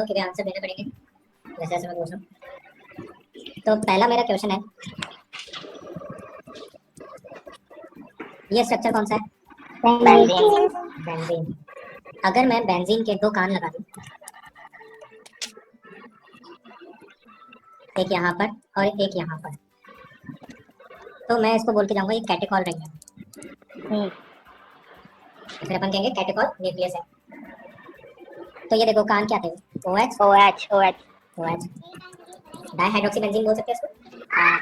हूँ क्योंकि आंसर देने पड़ेंगे जैसे जैसे मैं पूछ रहा हूँ। तो पहला मेरा क्वेश्चन है, ये स्ट्रक्चर कौन सा है? बेंजीन। बेंजीन। अगर मैं बेंजीन के दो कान लगा दूं, एक यहाँ पर और एक यहाँ पर, तो मैं इसको बोल के जाऊंगा ये कैटेकॉल रिंग है। फिर अपन कहेंगे कैटेकॉल न्यूक्लियस है। तो ये देखो कान क्या थे? OH OH OH। OH dihydroxy benzene बोल सकते हैं इसको। हाँ।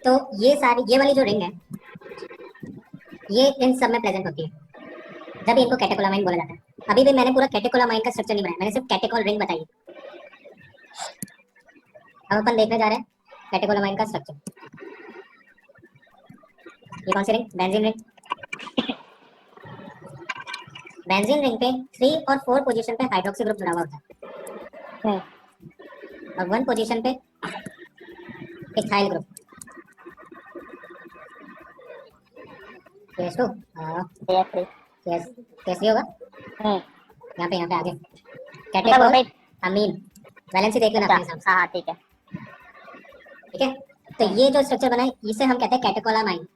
तो ये सारी ये वाली जो रिंग है ये इन सब में प्रेजेंट होती है, जब इनको कैटेकोलामाइन बोला जाता है। अभी भी मैंने पूरा कैटेकोलामाइन का स्ट्रक्चर नहीं बनाया, मैंने सिर्फ कैटेकॉल रिंग बताई। अब अपन देखने जा रहे हैं कैटेकोलामाइन का स्ट्रक्चर। ये कौन सी ring? Benzene ring. Benzene ring पे 3 और 4 पोजीशन पे हाइड्रोक्सी ग्रुप जुड़ा हुआ होता है और 1 पोजीशन पे ethyl group. Case 2 case case होगा यहाँ पे आगे कैटेकॉल अमीन। वैलेंसी देख लेना अपने हिसाब से। हाँ ठीक है। ठीक है, तो ये जो स्ट्रक्चर बना है इसे हम कहते हैं कैटेकोलामाइन।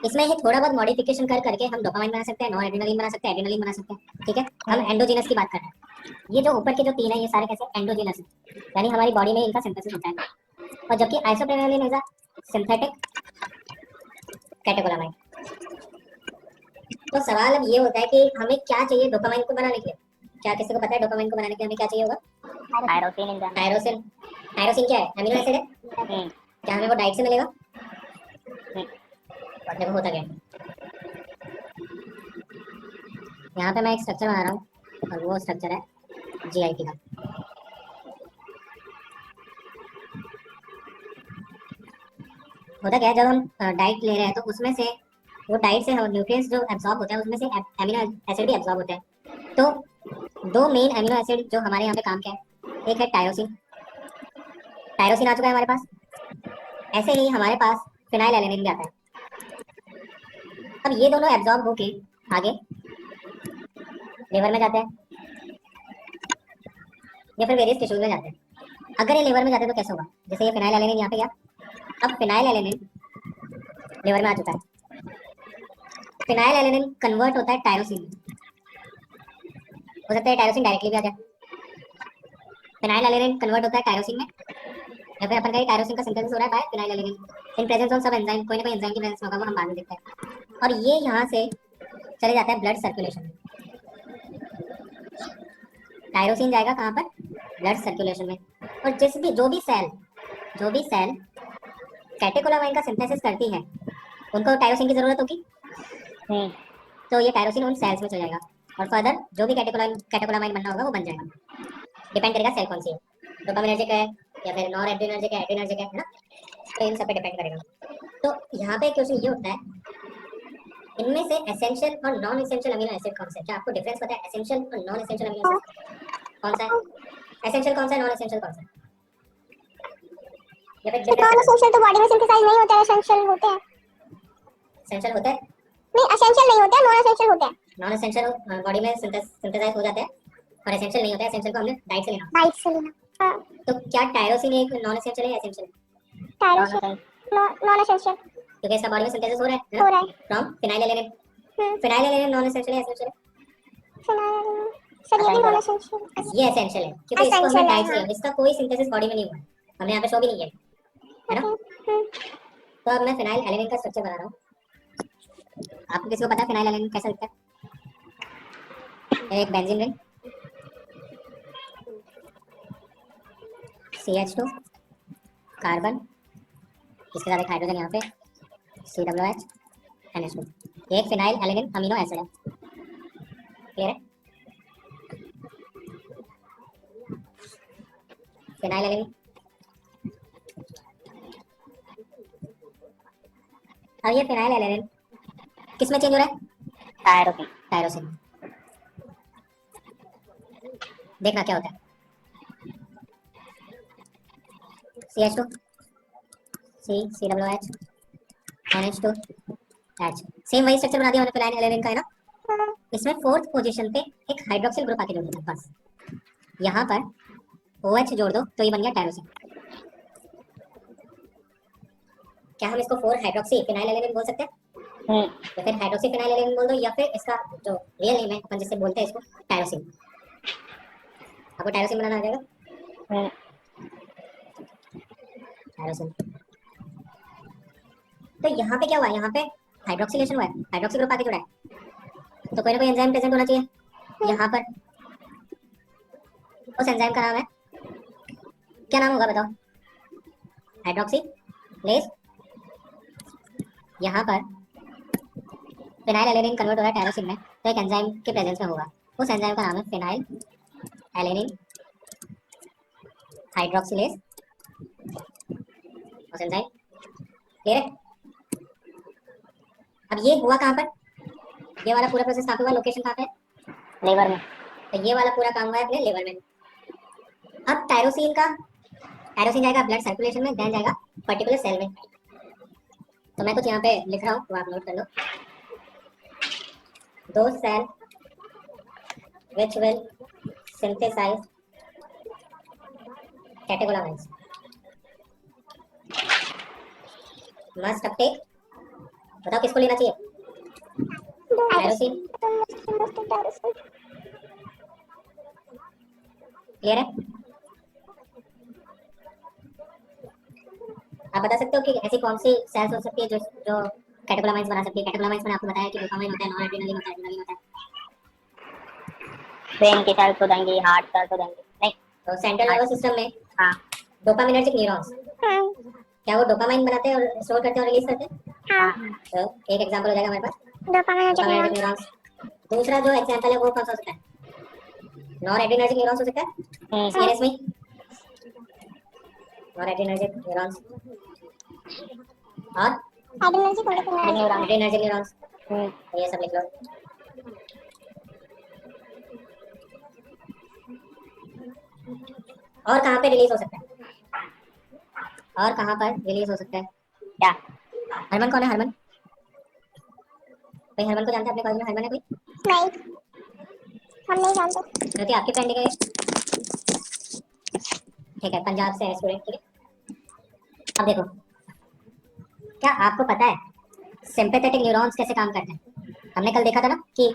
इसमें ही थोड़ा बहुत मॉडिफिकेशन कर करके हम डोपामाइन बना सकते हैं, नॉन एड्रेनलिन बना सकते हैं, एड्रेनलिन बना सकते हैं। ठीक है, हम एंडोजीनस की बात कर रहे हैं। ये जो ऊपर के जो 3 है ये सारे कैसे? एंडोजीनस है, यानी हमारी बॉडी में इनका सिंथेसिस होता है। और जबकि आइसोप्रेनलिन इज अ सिंथेटिक कैटेकोलामाइन। तो सवाल अब ये होता है कि हमें क्या चाहिए डोपामाइन को बनाने के लिए? क्या किसी को पता है डोपामाइन को बनाने के लिए हमें क्या चाहिए होगा? टायरोसिन। टायरोसिन क्या है? अमीनो एसिड है। क्या हमें वो डाइट से मिलेगा? देखो होता क्या है, यहाँ पे मैं एक स्ट्रक्चर बना रहा हूँ और वो स्ट्रक्चर है GIP का। होता क्या है, जब हम डाइट ले रहे हैं तो उसमें से वो डाइट से न्यूट्रिएंट्स जो एब्जॉर्ब होते हैं उसमें से अमीनो एसिड भी एब्जॉर्ब होते हैं। तो 2 मेन अमीनो एसिड जो हमारे यहाँ पे काम के हैं, एक है टायरोसिन। टायरोसिन आ चुका है हमारे पास। ऐसे ही हमारे पास फिनाइल एलेनिन भी आता है। अब ये दोनों एब्जॉर्ब होके आगे लिवर में जाते हैं या फिर वेरियस टिश्यूज में जाते हैं। अगर ये लिवर में जाते हैं तो कैसे होगा? जैसे ये फिनाइल एलेनिन यहाँ पे गया, अब फिनाइल एलेनिन लिवर में आ चुका है। फिनाइल एलेनिन कन्वर्ट होता है टायरोसिन में। हो सकता है टायरोसिन डायरेक्टली भी आ जाए। फिनाइल एलेनिन कन्वर्ट होता है टायरोसिन में, या फिर अपन कहें टायरोसिन का सिंथेसिस हो रहा है by phenylalanine in presence of some enzyme. कोई ना कोई एंजाइम की प्रेजेंस होगा, वो हम बाद में देखते हैं। और ये यहाँ से चले जाता है ब्लड सर्कुलेशन में। टायरोसिन जाएगा कहाँ पर? ब्लड सर्कुलेशन में। और जो भी सेल कैटेकोलामाइन का सिंथेसिस करती है उनको टायरोसिन की जरूरत होगी। तो ये टायरोसिन उन सेल्स में चला जाएगा और फर्दर जो भी कैटेकोलामाइन बनना होगा वो बन जाएगा। डिपेंड करेगा सेल कौन सी है, डोपामिनर्जिक है या फिर नॉन एड्रेनर्जिक है, एड्रेनर्जिक है ना, तो इन सब पे डिपेंड करेगा। तो यहाँ पे क्वेश्चन ये होता है, इनमें से एसेंशियल और नॉन एसेंशियल अमीनो एसिड कौन से हैं? क्या आपको डिफरेंस पता है एसेंशियल और नॉन एसेंशियल अमीनो एसिड कौन सा है? एसेंशियल कौन सा है, नॉन एसेंशियल कौन सा है? या फिर नॉन एसेंशियल तो बॉडी में सिंथेसाइज नहीं होते हैं, एसेंशियल होते हैं। एसेंशियल होते हैं? नहीं, एसेंशियल नहीं होते हैं, नॉन एसेंशियल होते हैं। नॉन एसेंशियल बॉडी में सिंथेसाइज हो जाते हैं और एसेंशियल नहीं होते हैं। एसेंशियल को हमने डाइट से लेना। डाइट से लेना। हां, तो क्या टायरोसिन एक नॉन एसेंशियल है या एसेंशियल है? टायरोसिन नॉन एसेंशियल, क्योंकि इसका बॉडी में सिंथेसिस हो रहा है हो रहा है from phenyl alanine. Phenyl alanine non essential है एसेंशियल है? फिनाइल सर, ये भी नॉन एसेंशियल, ये एसेंशियल है क्योंकि इसको हमने डाइट से लिया, इसका कोई सिंथेसिस बॉडी में नहीं हुआ है, हमने यहाँ पे शो भी नहीं किया है ना। तो अब मैं फिनाइल एलेनिन का स्ट्रक्चर बना रहा हूँ। आपको किसी को पता है फिनाइल एलेनिन कैसा दिखता है? एक बेंजीन रिंग, CH2 कार्बन, इसके साथ एक हाइड्रोजन यहाँ पे COH NH2। एक फिनाइल एलेनिन अमीनो एसिड है। क्लियर है? Phenyl alanine. अब ये फिनाइल एलेनिन किस में चेंज हो रहा है? टायरोसिन। देखना क्या होता है। CH2 COH NH2 H, same वही स्ट्रक्चर बना दिया हमने फिनाइल एलेनिन का, है ना। इसमें फोर्थ पोजीशन पे एक हाइड्रोक्सिल ग्रुप आके जुड़ गया बस। यहाँ पर OH जोड़ दो तो ये बन गया टायरोसिन। क्या हम इसको 4 हाइड्रोक्सी फिनाइलएलेनिन बोल सकते हैं? या फिर हाइड्रोक्सी फिनाइलएलेनिन बोल दो, या फिर इसका जो रियल नेम है अपन जिससे बोलते हैं इसको टायरोसिन। आपको टायरोसिन बनाना आ जाएगा। टायरोसिन। तो यहाँ पे क्या हुआ है? यहाँ पे हाइड्रोक्सिलेशन हुआ है, हाइड्रोक्सी ग्रुप आके जुड़ा है, तो कोई ना कोई एंजाइम प्रेजेंट होना चाहिए यहाँ पर। उस एंजाइम का नाम है, क्या नाम होगा बताओ? हाइड्रोक्सीलेज। यहाँ पर फिनाइलएलेनिन कन्वर्ट हो रहा है टायरोसिन में, तो एक एंजाइम के प्रेजेंस में होगा। उस एंजाइम का नाम है फिनाइलएलेनिन हाइड्रोक्सिलेज। उस एंजाइम क्लियर है? अब ये हुआ कहाँ पर? ये वाला पूरा प्रोसेस कहाँ पे हुआ? लोकेशन कहाँ पे? लिवर में। तो ये वाला पूरा काम हुआ है अपने लिवर में। अब टायरोसिन जाएगा ब्लड सर्कुलेशन में, देन जाएगा पर्टिकुलर सेल में। तो मैं कुछ यहाँ पे लिख रहा हूँ, तो आप नोट कर लो। दो cell which will synthesize catecholamines must uptake, बताओ किसको लेना चाहिए? टायरोसिन। क्लियर है? आप बता सकते हो कि ऐसी कौन सी सेल्स हो सकती है जो कैटेकोलामाइंस बना सकती है? कैटेकोलामाइंस मैंने आपको बताया कि डोपामाइन होता है, नॉरएड्रेनालिन होता है, एड्रेनालिन होता है। ब्रेन की सेल्स हो जाएंगी, हार्ट सेल्स हो जाएंगी, नहीं तो सेंट्रल नर्वस सिस्टम में हाँ डोपामिनर्जिक न्यूरॉन्स, क्या वो डोपामाइन बनाते हैं और स्टोर करते हैं और रिलीज करते हैं? हाँ। तो एक एग्जांपल हो जाएगा हमारे पास डोपामिनर्जिक न्यूरॉन्स। दूसरा जो एग्जांपल है वो कौन सा हो सकता है? नॉरएड्रेनार्जिक न्यूरॉन्स हो सकता है सीएनएस में। नॉरएड्रेनार्जिक न्यूरॉन्स और एड्रेनार्जिक न्यूरॉन्स, ये सब लिख लो। और कहाँ पे रिलीज हो सकता है? और कहाँ पर रिलीज हो सकता है? क्या हरमन कौन है? हरमन कोई हरमन को जानते हैं अपने कॉलेज में? हरमन है कोई? नहीं, हम नहीं जानते। क्योंकि आपकी फ्रेंड है, ठीक है, पंजाब से है स्टूडेंट, ठीक है। अब देखो, क्या आपको पता है सिंपैथेटिक न्यूरॉन्स कैसे काम करते हैं? हमने कल देखा था ना कि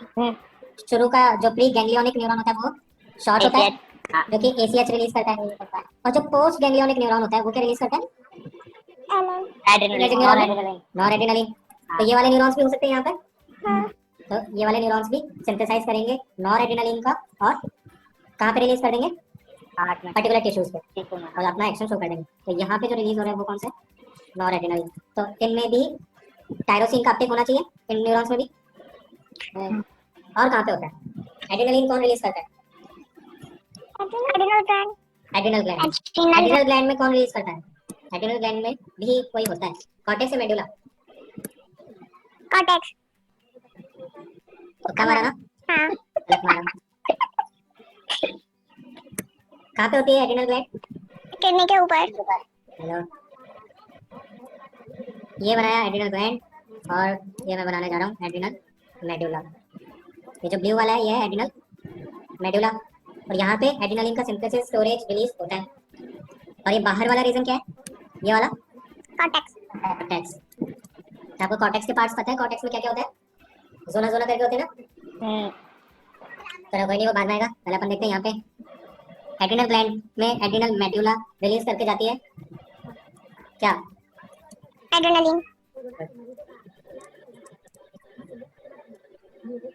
शुरू का जो प्री गैंग्लियोनिक न्यूरॉन होता है वो शॉर्ट होता है, जो कि ACH रिलीज करता है, और जो पोस्ट गैंग्लियोनिक न्यूरॉन होता है वो क्या रिलीज करता है? नॉरएड्रेनालिन। तो ये वाले न्यूरॉन्स भी हो सकते हैं यहाँ पर। तो ये वाले न्यूरॉन्स भी सिंथेसाइज करेंगे नॉरएड्रेनालिन का, और कहाँ पे रिलीज कर देंगे? हार्ट में, पर्टिकुलर टिश्यूज पे, और अपना एक्शन शो कर देंगे। तो यहाँ पे जो रिलीज हो रहा है वो कौन सा है? नॉरएड्रेनालिन। तो इनमें भी टायरोसिन का अपटेक होना चाहिए, इन न्यूरॉन्स में भी। और कहाँ पे होता है? एड्रेनालिन कौन रिलीज करता है? एड्रिनल ग्लैंड में कौन रिलीज करता है? एड्रिनल ग्लैंड में भी कोई होता है, कॉर्टेक्स या मेडुला? कॉर्टेक्स। तो क्या मारा ना? हाँ। गलत मारा। कहाँ पे होती है एड्रिनल ग्लैंड? किडनी के ऊपर। हेलो, ये बनाया एड्रिनल ग्लैंड, और ये मैं बनाने जा रहा हूँ एड्रिनल मेडुला। ये जो ब्लू वाला है ये है एड्रिनल मेडुला, और यहाँ पे एड्रेनालिन का सिंथेसिस, स्टोरेज, रिलीज होता है। और ये बाहर वाला रीजन क्या है? ये वाला कॉर्टेक्स। कॉर्टेक्स। आपको कॉर्टेक्स के पार्ट्स पता है? कॉर्टेक्स में क्या क्या होता है? जोना जोना करके होते हैं ना। चलो कोई नहीं, वो बाद में आएगा, पहले अपन देखते हैं यहाँ पे एड्रिनल ग्लैंड में एड्रिनल मेडुला रिलीज करके जाती है क्या? एड्रेनालिन।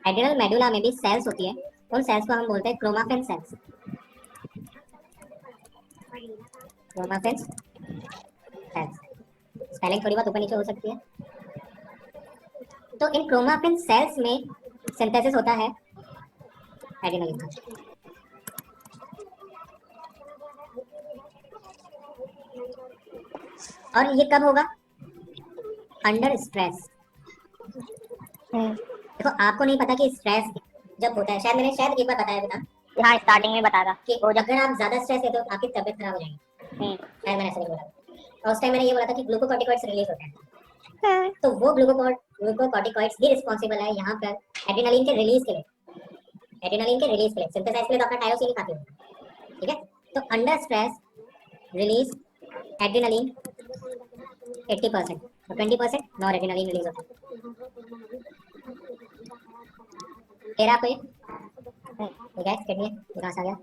एड्रिनल मेडुला में भी सेल्स होती है, उन सेल्स को हम बोलते हैं chromaffin cells. Chromaffin cells, spelling थोड़ी बहुत ऊपर नीचे हो सकती है। तो इन क्रोमाफिन सेल्स में सिंथेसिस होता है एड्रेनालिन का। और ये कब होगा? Under stress. देखो आपको नहीं पता कि स्ट्रेस जब होता है, शायद मैंने एक बार बताया था, हाँ स्टार्टिंग में बताया था कि अगर आप ज्यादा स्ट्रेस लेते हो तो आपकी तबीयत खराब हो जाएगी। शायद मैंने ऐसा नहीं बोला, और उस टाइम मैंने ये बोला था कि ग्लूकोकॉर्टिकॉइड्स रिलीज होते हैं। तो वो ग्लूकोकॉर्टिकॉइड्स ही रिस्पॉन्सिबल है यहाँ पर एड्रेनालिन के रिलीज के लिए। एड्रेनालिन के रिलीज के लिए, सिंथेसाइज के लिए तो अपना टायरोसिन ही काफी होता है, ठीक है। तो अंडर स्ट्रेस रिलीज एड्रेनालिन 80% और 20% नॉर एड्रेनालिन रिलीज होता है। तेरा आपको ये ठीक है, किडनी है, ये कहाँ से आ गया?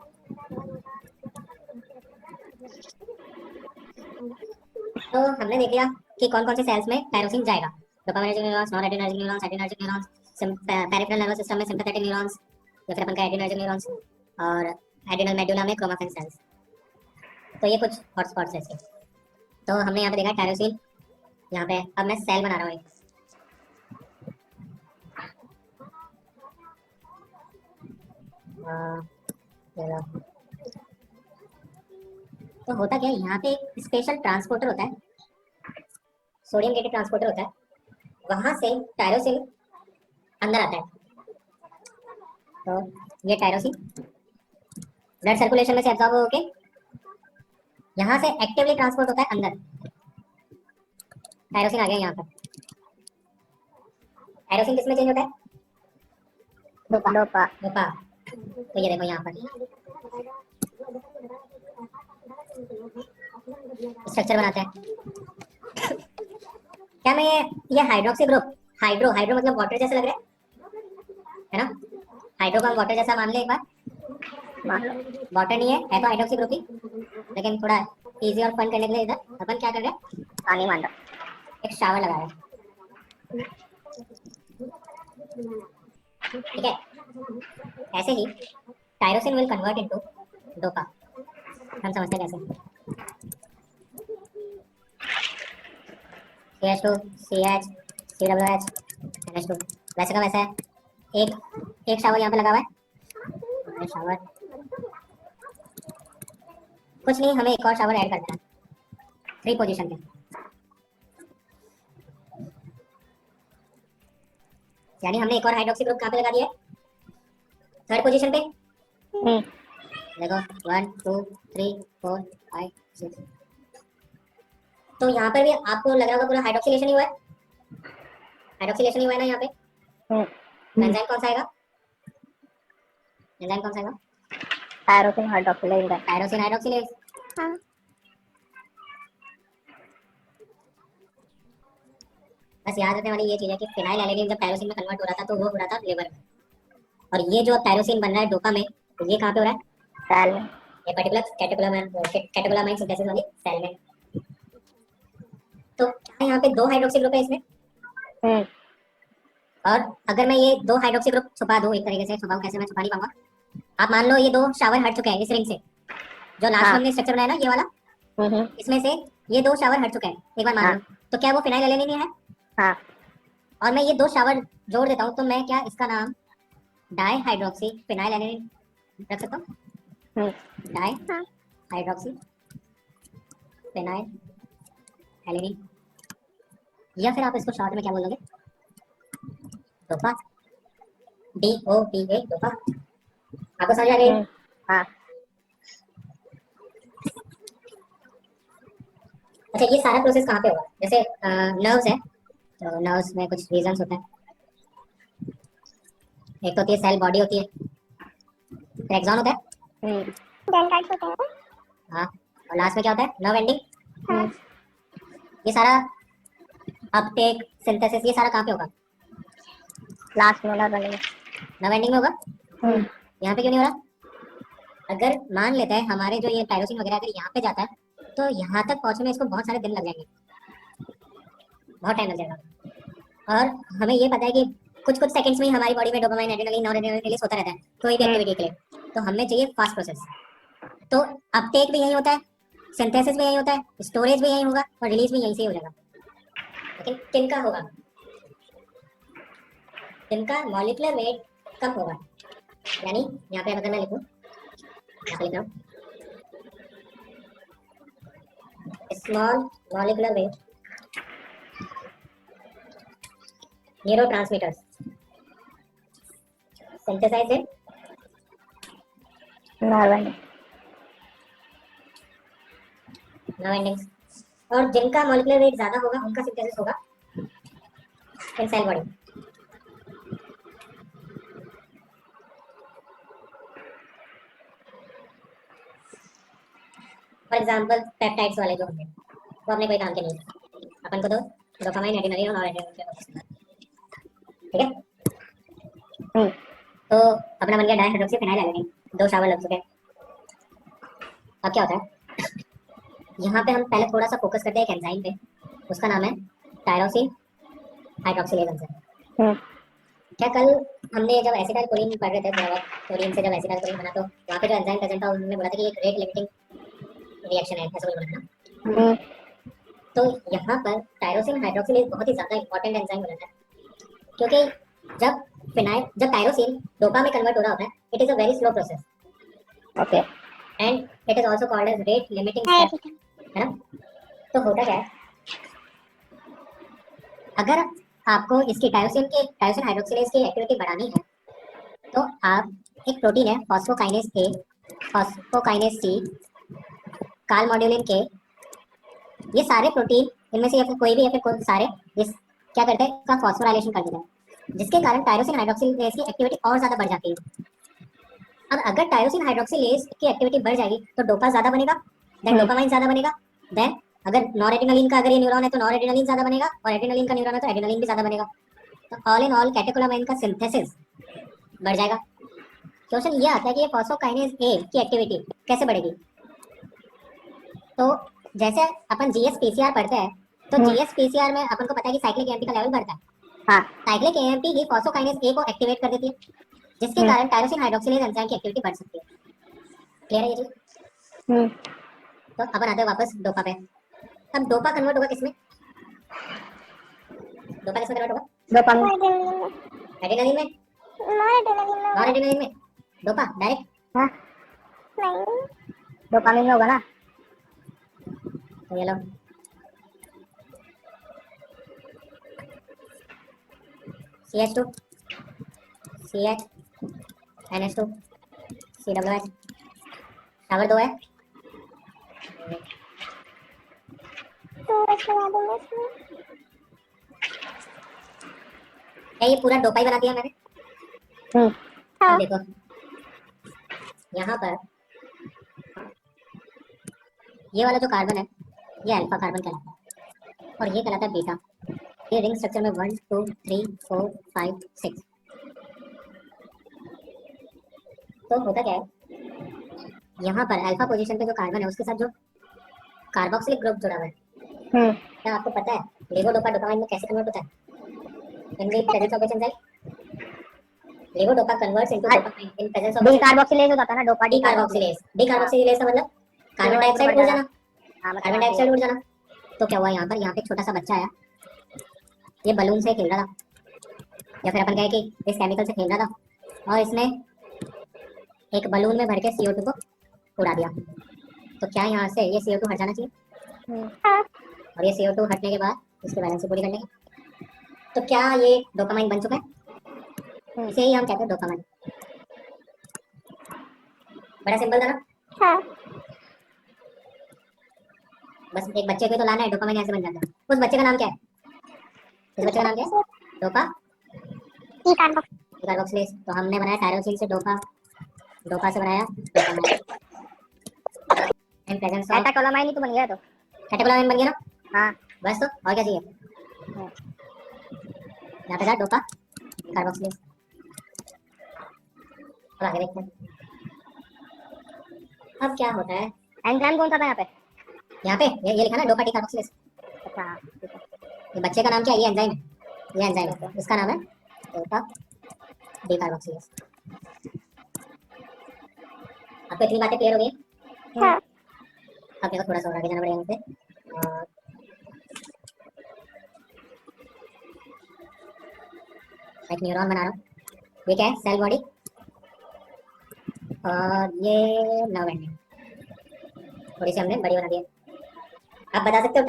तो हमने देख लिया कि कौन कौन से सेल्स में टायरोसिन जाएगा। Dopaminergic neurons, non adrenergic neurons, adrenergic neurons, peripheral nervous system में सिंपैथेटिक न्यूरॉन्स, या फिर अपन का एड्रेनर्जिक न्यूरॉन्स, और एड्रेनल मेडुला में क्रोमाटिन सेल्स। तो ये कुछ हॉटस्पॉट्स है इसके। तो हमने यहाँ पे देखा टायरोसिन, यहाँ पे अब मैं सेल बना रहा हूँ। तो होता क्या है, यहाँ पे एक स्पेशल ट्रांसपोर्टर होता है, सोडियम गेटेड ट्रांसपोर्टर होता है, वहां से टायरोसिन अंदर आता है। तो ये टायरोसिन ब्लड सर्कुलेशन में से एब्जॉर्ब होके यहाँ से एक्टिवली ट्रांसपोर्ट होता है अंदर। टायरोसिन आ गया यहाँ पर। टायरोसिन किसमें चेंज होता है? Dopa dopa. तो ये देखो यहाँ पर स्ट्रक्चर बनाते हैं। क्या मैं ये हाइड्रोक्सी ग्रुप, हाइड्रो हाइड्रो मतलब वाटर जैसे लग रहा है ना? हाइड्रो को हम वाटर जैसा मान ले एक बार। वाटर नहीं है तो हाइड्रोक्सी ग्रुप ही, लेकिन थोड़ा इजी और फन करने के लिए इधर अपन क्या कर रहे हैं, पानी मान रहा, एक शावर लगा रहे हैं, ठीक है। ऐसे ही tyrosine will convert into dopa. हम समझते हैं कैसे। CH2 CH COOH NH2 वैसे का वैसा है। एक शावर यहाँ पे लगा हुआ है, शावर कुछ नहीं, हमें एक और शावर ऐड करना है 3 पोजीशन पे। यानी हमने एक और हाइड्रोक्सी ग्रुप कहाँ पे लगा दिया है? 3rd पोजीशन पे। देखो 1 2 3 4 5 6। तो यहाँ पर भी आपको लग रहा होगा पूरा हाइड्रोक्सिलेशन ही हुआ है, हाइड्रोक्सिलेशन ही हुआ है ना यहाँ पे। एंजाइम कौन सा आएगा? एंजाइम कौन सा आएगा? Tyrosine hydroxylase, tyrosine hydroxylase. हाँ। बस याद रखने वाली ये चीज है कि फिनाइल एलेनिन जब टायरोसिन में कन्वर्ट हो रहा था तो वो हो रहा था लिवर में, और ये जो टायरोसिन बन रहा है डोपा में, तो ये कहाँ पे हो रहा है? सेल में। ये पर्टिकुलर कैटेकोलामाइन सिंथेसिस वाली सेल में। तो क्या यहाँ पे 2 हाइड्रोक्सी ग्रुप है इसमें, और अगर मैं ये 2 हाइड्रोक्सी ग्रुप छुपा दूं, एक तरीके से छुपाऊं, कैसे मैं छुपा नहीं पाऊंगा। आप मान लो ये 2 शावर हट चुके हैं इस रिंग से, जो लास्ट में हमने स्ट्रक्चर बनाया ना ये वाला, इसमें से ये 2 शावर हट चुके हैं एक बार मान लो, तो क्या वो फिनाइल एलेनिन है? हाँ। और मैं ये 2 शावर जोड़ देता हूँ, तो मैं क्या इसका नाम डाई हाइड्रोक्सी फिनाइल एलेनिन रख सकता हूँ? डाई हाइड्रोक्सी फिनाइल एलेनिन, या फिर आप इसको शॉर्ट में क्या बोलोगे? Dopa, DOPA, dopa. आपको समझ आ गई? हाँ। अच्छा, ये सारा प्रोसेस कहाँ पे होगा? जैसे नर्व्स है, तो नर्व्स में कुछ रीजंस होता है। एक तो होती है सेल बॉडी होती है, फिर एक्सॉन होता है, डेंड्राइट्स होते हैं। हाँ, और लास्ट में क्या होता है? Nerve ending. हाँ। ये सारा अपटेक सिंथेसिस ये सारा कहाँ पे होगा? लास्ट में नर्व एंडिंग। नर्व एंडिंग में होगा। यहाँ पे क्यों नहीं हो रहा? अगर मान लेते हैं हमारे जो ये टायरोसिन वगैरह अगर यहाँ पे जाता है, तो यहाँ तक पहुँचने में इसको बहुत सारे दिन लग जाएंगे, बहुत टाइम लग जाएगा। और हमें ये पता है कि कुछ कुछ सेकंड्स में ही हमारी बॉडी में डोपामाइन, एड्रेनालिन, नॉरएड्रेनालिन रिलीज होता रहता है कोई भी एक्टिविटी के लिए, तो हमें चाहिए फास्ट प्रोसेस। तो अपटेक भी यही होता है, सिंथेसिस भी यही होता है, स्टोरेज भी यही होगा, और रिलीज भी यहीं से ही हो जाएगा। लेकिन किनका होगा? किनका मॉलिक्यूलर वेट कम होगा? यानी यहाँ पे अगर मैं लिखूँ, यहाँ पे लिख रहा हूँ small molecular weight neurotransmitters synthesize है नर्व एंडिंग। नर्व एंडिंग्स, और जिनका मॉलिक्यूलर वेट ज्यादा होगा उनका सिंथेसिस होगा in cell body. For example peptides वाले जो होंगे वो अपने कोई काम के नहीं है, अपन को तो डोपामाइन, एड्रेनलिन और नॉरएड्रेनलिन, ठीक है। तो अपना बन गया डाइहाइड्रोक्सीफिनाइल एल्यूमिन, 2 शावर लग चुके हैं। अब क्या होता है, यहाँ पे हम पहले थोड़ा सा फोकस करते हैं एक एंजाइम पे, उसका नाम है टायरोसिन हाइड्रोक्सिलेज एंजाइम। क्या कल हमने जब एसिटाइल कोलिन पढ़ रहे थे, थोड़ा बहुत कोलिन से जब एसिटाइल कोलिन बना, तो वहाँ पे जो एंजाइम प्रेजेंट था उन्होंने बोला था कि एक रेट लिमिटिंग रिएक्शन है, ऐसा कुछ बोला था ना। तो यहाँ पर टायरोसिन हाइड्रोक्सिलेज बहुत ही ज्यादा इंपॉर्टेंट एंजाइम बना है, क्योंकि जब टायरोसिन डोपा में कन्वर्ट हो रहा होता है, it is a very slow process, okay, and it is also called as rate limiting step, है ना। तो होता क्या है, अगर आपको इसकी टायरोसिन हाइड्रोक्सिलेज की एक्टिविटी बढ़ानी है, तो आप एक प्रोटीन है फॉस्फोकाइनेज ए, फॉस्फोकाइनेज सी, कार्ल मॉड्यूलिन के, ये सारे प्रोटीन इनमें से या फिर कोई भी या फिर सारे इस क्या करते हैं, इसका फॉस्फोराइलेशन कर देते हैं, जिसके कारण टायरोसिन हाइड्रोक्सिलेज की एक्टिविटी और ज्यादा बढ़ जाती है। अब अगर टायरोसिन हाइड्रोक्सिलेज की एक्टिविटी बढ़ जाएगी तो डोपा ज्यादा बनेगा, देन डोपामाइन ज्यादा बनेगा, देन अगर नॉरएड्रेनालिन का अगर ये न्यूरॉन है तो नॉरएड्रेनालिन ज्यादा बनेगा, और एड्रेनालिन का न्यूरॉन है तो एड्रेनालिन भी ज्यादा बनेगा। तो ऑल इन ऑल कैटेकोलामाइन का सिंथेसिस बढ़ जाएगा। क्वेश्चन ये आता है कि ये फॉस्फोकाइनेज ए की एक्टिविटी कैसे बढ़ेगी। तो जैसे अपन जीएस-पीसीआर पढ़ते हैं, तो जीएस-पीसीआर में अपन को पता है कि साइक्लिक एएमपी का लेवल बढ़ता है। हाँ, साइक्लिक एएमपी ही फॉस्फोकाइनेज ए को एक्टिवेट कर देती है, जिसके कारण टायरोसिन हाइड्रोक्सिलेज एंजाइम की एक्टिविटी बढ़ सकती है। क्लियर है ये चीज? तो अपन आते हैं वापस डोपा पे। अब डोपा कन्वर्ट होगा किसमें? डोपा किसमें कन्वर्ट होगा? डोपामाइन, एड्रेनालिन में, नॉरएड्रेनालिन में, डोपा डायरेक्ट। हाँ, नहीं, डोपामिन में होगा ना। तो ये लो, CH2 CH NH2 CWH, shower 2 है, तो इसके बाद में इसमें क्या ये पूरा डोपा ही बना दिया मैंने? हाँ, अब देखो यहाँ पर ये वाला जो कार्बन है ये अल्फा कार्बन कहलाता है, और ये कहलाता है बीटा। ये रिंग स्ट्रक्चर में 1 2 3 4 5 6। तो होता क्या है, यहाँ पर अल्फा पोजीशन पे जो कार्बन है उसके साथ जो कार्बोक्सिलिक ग्रुप जुड़ा हुआ है, क्या आपको पता है लेवोडोपा डोपामाइन में कैसे कन्वर्ट होता है? In the presence of enzyme levodopa converts into dopamine in presence of decarboxylase होता था ना, डोपा डीकार्बोक्सिलेज का मतलब कार्बन डाइऑक्साइड उड़ जाना, कार्बन डाइऑक्साइड उड़ जाना। तो क्या हुआ यहाँ पे एक छोटा सा बच्चा आया, ये बलून से खेल रहा था, या फिर अपन कहें कि इस केमिकल से खेल रहा था, और इसने एक बलून में भर के CO2 को उड़ा दिया। तो क्या यहाँ से ये CO2 हट जाना चाहिए? और ये CO2 हटने के बाद इसकी वैलेंसी पूरी करने की, तो क्या ये डोपामाइन बन चुका है? इसे ही हम कहते हैं डोपामाइन। बड़ा सिंपल था ना। हाँ, बस एक बच्चे को तो लाना है, डोपामाइन ऐसे बन जाता है। उस बच्चे का नाम क्या है? इस बच्चे का नाम क्या है? Dopa decarboxylase. तो हमने बनाया टायरोसिन से डोपा, डोपा से बनाया dopamine. In presence of catecholamine ही तो बन गया। तो कैटेकोलामाइन बन गया ना। हाँ, बस, तो और क्या चाहिए? यहाँ पे था डोपा कार्बोक्सिलेज। अब आगे देखते हैं अब क्या होता है। एंजाइम कौन सा था यहाँ पे? यहाँ पे ये लिखा ना डोपा डीकार्बोक्सिलेज। अच्छा, ठीक है। ये बच्चे का नाम क्या है? ये एंजाइम है, ये एंजाइम है, इसका नाम है डोपा डीकार्बोक्सिलेज। आपको इतनी बातें क्लियर हो गई? हाँ, अब देखो थोड़ा सा और आगे जाना पड़ेगा मुझे। और एक न्यूरॉन बना रहा हूँ, ये क्या है? सेल बॉडी, और ये नर्व एंडिंग थोड़ी सी हमने बड़ी बना दी है। आप बता सकते हो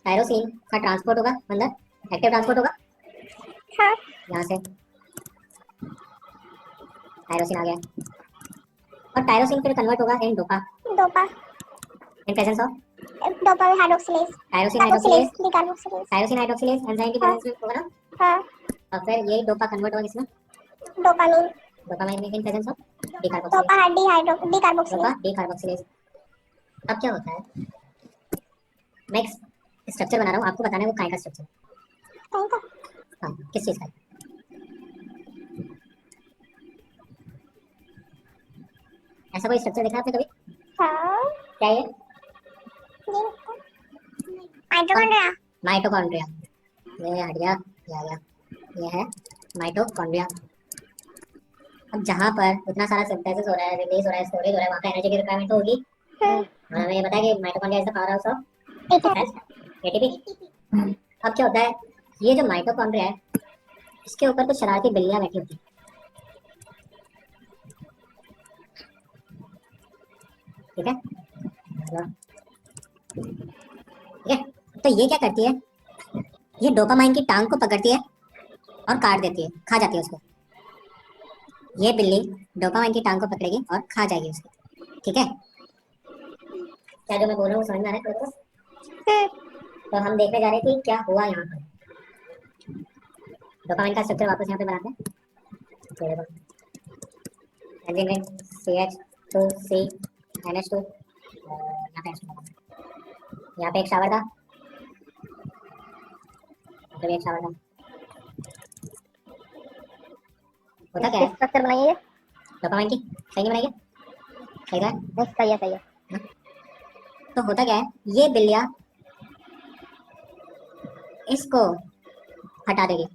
टायरोसिन का ट्रांसपोर्ट होगा अंदर, एक्टिव ट्रांसपोर्ट होगा। हाँ, यहाँ से टायरोसिन आ गया, और टायरोसिन फिर कन्वर्ट होगा in dopa dopa in presence of dopamine hydroxylase, tyrosine hydroxylase. Decarboxylase. Tyrosine hydroxylase enzyme की प्रेजेंस में होगा ना, हाँ, और फिर यही डोपा कन्वर्ट होगा किसमें? डोपामाइन, डोपामाइन में in presence of decarboxylase. Dopa decarboxylase. Dopa decarboxylase अब क्या होता है, मैं एक स्ट्रक्चर बना रहा हूँ, आपको बताना है वो काय का स्ट्रक्चर। कहीं का? हाँ, किस चीज का? ऐसा कोई स्ट्रक्चर देखा आपने कभी? हाँ, क्या है? ये माइटोकॉन्ड्रिया। माइटोकॉन्ड्रिया। ये हट गया, ये आ गया। ये है माइटोकॉन्ड्रिया। अब जहाँ पर इतना सारा सिंथेसिस हो रहा है, रिलीज हो रहा है, स्टोरेज हो रहा है, वहाँ पे एनर्जी की रिक्वायरमेंट तो होगी। और हमें ये पता है कि mitochondria is the power house of cell, ATP. अब क्या होता है, ये जो माइटोकॉन्ड्रिया है, इसके ऊपर कुछ शरारती बिल्लियां बैठी होती हैं, ठीक है? ठीक है, तो ये क्या करती है, ये डोपामाइन की टांग को पकड़ती है और काट देती है, खा जाती है उसको। ये बिल्ली डोपामाइन की टांग को पकड़ेगी और खा जाएगी उसको, ठीक है? क्या जो मैं बोल रहा हूँ समझ में आ रहा है तुमको? तो हम देखने जा रहे हैं कि क्या हुआ यहाँ पर। डोपामाइन का स्ट्रक्चर वापस यहाँ पे बनाते हैं। ये देखो, एंजाइम रिंग CH2C NH2, यहाँ पे H2, यहाँ पे एक शावर था, यहाँ पे भी एक शावर था। होता क्या है, स्ट्रक्चर बनाइए। डोपामाइन की सही नहीं बनाई है? सही तो है। नहीं, सही है, सही है। तो होता क्या है, ये बिल्लियाँ इसको हटा देगी,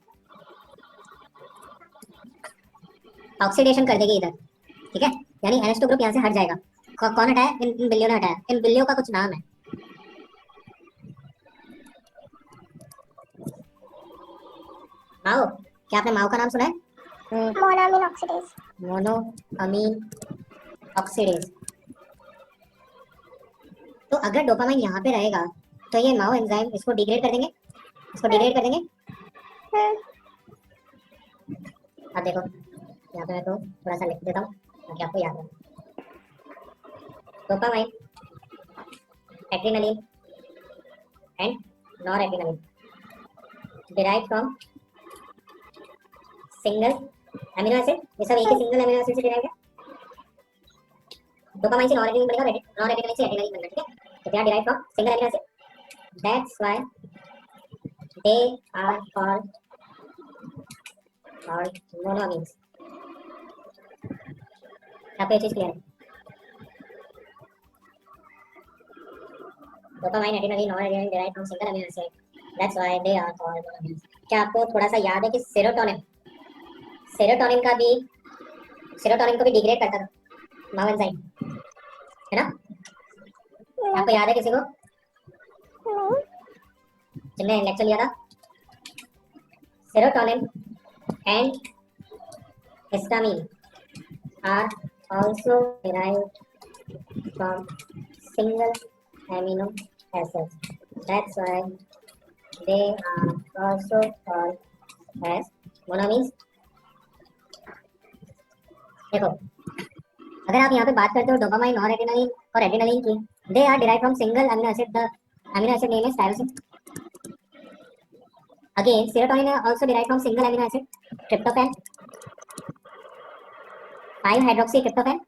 ऑक्सीडेशन कर देगी इधर, ठीक है? यानी NH2 ग्रुप यहाँ से हट जाएगा। कौन हटाया? इन बिल्लियों ने हटाया। इन बिल्लियों का कुछ नाम है, माओ। क्या आपने माओ का नाम सुना है? Monoamine oxidase. Mono amine oxidase. तो अगर डोपामाइन यहाँ पे रहेगा तो ये माओ एंजाइम इसको डिग्रेड कर देंगे, इसको डिग्रेड कर देंगे। अब देखो, यहाँ पे मैं तो थोड़ा सा लिख देता हूँ ताकि आपको याद रहे। Dopamine, adrenaline and noradrenaline derived from single amino acid. ये सब एक ही सिंगल अमीनो एसिड से डिराइव है। डोपामाइन से नॉरएड्रेनालिन बनेगा, नॉरएड्रेनालिन से एड्रेनालिन बनेगा, ठीक है? तो they are derived from single amino acid, that's why they are called monoamines. आपको ये चीज क्लियर है? Dopamine, adrenaline, noradrenaline derived from single amino acid, that's why they are called monoamines. क्या आपको थोड़ा सा याद है कि सेरोटोनिन, सेरोटोनिन का भी, सेरोटोनिन को भी डिग्रेड करता था माओ एंजाइम, है ना? आपको याद है किसी को जिनने लेक्चर लिया था? Serotonin and histamine are also derived from single amino acids, that's why they are also called as monoamines। देखो, अगर आप यहाँ पे बात करते हो डोपामाइन, नॉरएड्रेनालिन और एड्रेनालिन की, they are derived from single amino acid, the amino acid name is tyrosine. Again serotonin also derived from single amino acid tryptophan, 5 hydroxy tryptophan.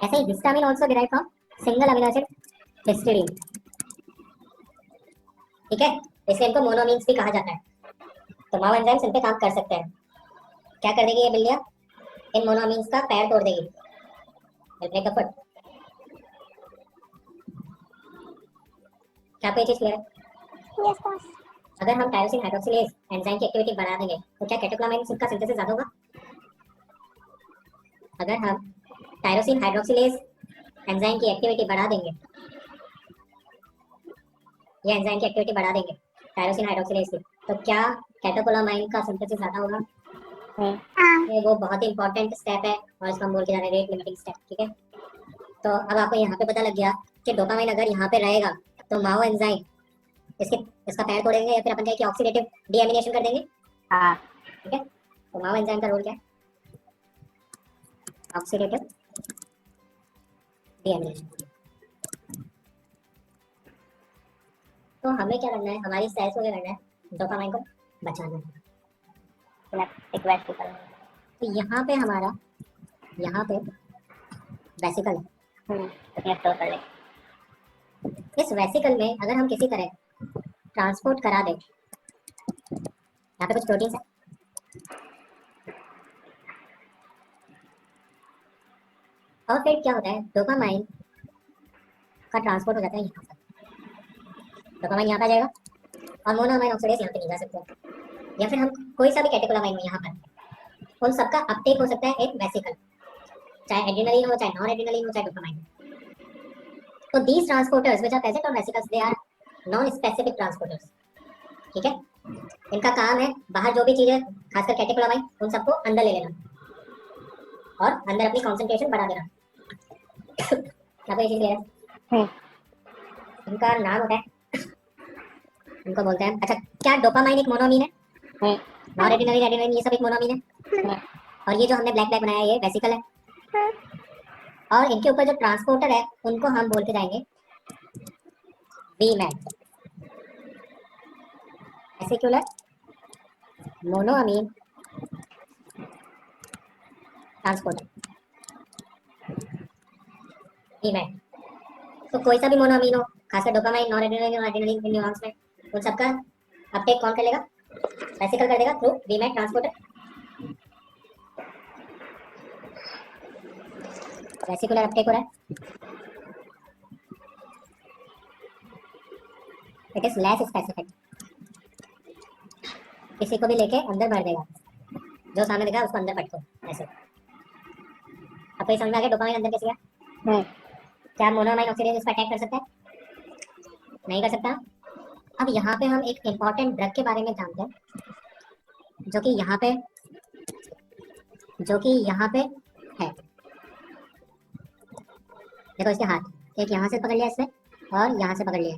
ऐसे ही histamine also derived from single amino acid histidine, ठीक है? इसलिए इनको मोनोअमीन्स भी कहा जाता है। तो माओ एंजाइम्स इन पे काम कर सकते हैं। क्या कर देगी ये बिल्लियाँ? इन मोनोअमीन्स का पैर तोड़ देगी, ब्रेक द फुट। क्या आपको ये चीज क्लियर है? Yes boss. अगर हम टायरोसिन हाइड्रोक्सिलेज एंजाइम की एक्टिविटी बढ़ा देंगे तो क्या कैटेकोलामाइन का सिंथेसिस ज्यादा होगा? अगर हम टायरोसिन हाइड्रोक्सिलेज एंजाइम की एक्टिविटी बढ़ा देंगे, ये एंजाइम की एक्टिविटी बढ़ा देंगे टायरोसिन हाइड्रोक्सिलेज की, तो क्या कैटेकोलामाइन का सिंथेसिस ज्यादा होगा? ये वो बहुत ही इंपॉर्टेंट स्टेप है और इसको हम बोल के जा रहे हैं रेट लिमिटिंग स्टेप, ठीक है? तो अब आपको यहाँ पे पता लग गया कि डोपामाइन अगर यहाँ पे रहेगा तो माओ एंजाइम इसके इसका पैर तोड़ेंगे या फिर अपन कहें कि ऑक्सीडेटिव डीएमिनेशन कर देंगे। हाँ, ठीक है? तो माओ एंजाइम का रोल क्या है? Oxidative deamination. तो हमें क्या करना है, हमारी सेल्स को क्या करना है, डोपामाइन को बचाना है। Synaptic vesicle. तो यहाँ पे हमारा, यहाँ पे वेसिकल है, उसमें स्टोर कर ले। इस वेसिकल में अगर हम किसी तरह ट्रांसपोर्ट करा दें, यहाँ पे कुछ प्रोटीन है, और फिर क्या होता है, डोपामाइन का ट्रांसपोर्ट हो जाता है यहाँ पर। डोपामाइन यहाँ पे आ जाएगा और मोनोअमाइन ऑक्सीडेज यहाँ पे नहीं जा सकते, या फिर हम कोई सा भी कैटेकोलामाइन हो यहाँ पर, उन सबका अपटेक हो सकता है एक वेसिकल, चाहे एड्रेनलिन हो, चाहे नॉन एड्रेनलिन हो, चाहे डोपामाइन। तो these transporters which are present on vesicles, they are non specific transporters. ठीक है, इनका काम है बाहर जो भी चीजें, खासकर कैटेकोलामाइन, उन सबको अंदर ले लेना और अंदर अपनी कॉन्सेंट्रेशन बढ़ा देना। क्या तो ये चीज है, इनका नाम होता है, इनको बोलते हैं, अच्छा क्या डोपामाइन एक मोनोअमीन है? नॉन एड्रेनलिन, एड्रेनलिन ये सब एक मोनोअमीन है। और ये जो हमने ब्लैक ब्लैक बनाया ये वेसिकल है, और इनके ऊपर जो ट्रांसपोर्टर है उनको हम बोल के जाएंगे वीमैट, वेसिकुलर मोनोअमीन ट्रांसपोर्टर, वीमैट। तो कोई सा भी मोनोअमीन हो, खासकर डोपामाइन, नॉन एड्रेनलिन और एड्रेनलिन इन न्यूरॉन्स में, उन सबका अपटेक कौन कर लेगा? वेसिकल कर देगा थ्रू वीमैट ट्रांसपोर्टर। वेसिकुलर अपटेक हो रहा है, इट इज लेस स्पेसिफिक, किसी को भी लेके अंदर भर देगा, जो सामने दिखा उसको अंदर पटको ऐसे। अब कोई समझ में आ गया डोपामाइन अंदर कैसे गया? क्या मोनोअमाइन ऑक्सीडेज इसको अटैक कर सकता है? नहीं कर सकता। अब यहाँ पे हम एक इम्पॉर्टेंट ड्रग के बारे में जानते हैं, जो कि यहाँ पे है। देखो इसके हाथ, एक यहाँ से पकड़ लिया इसने और यहाँ से पकड़ लिया,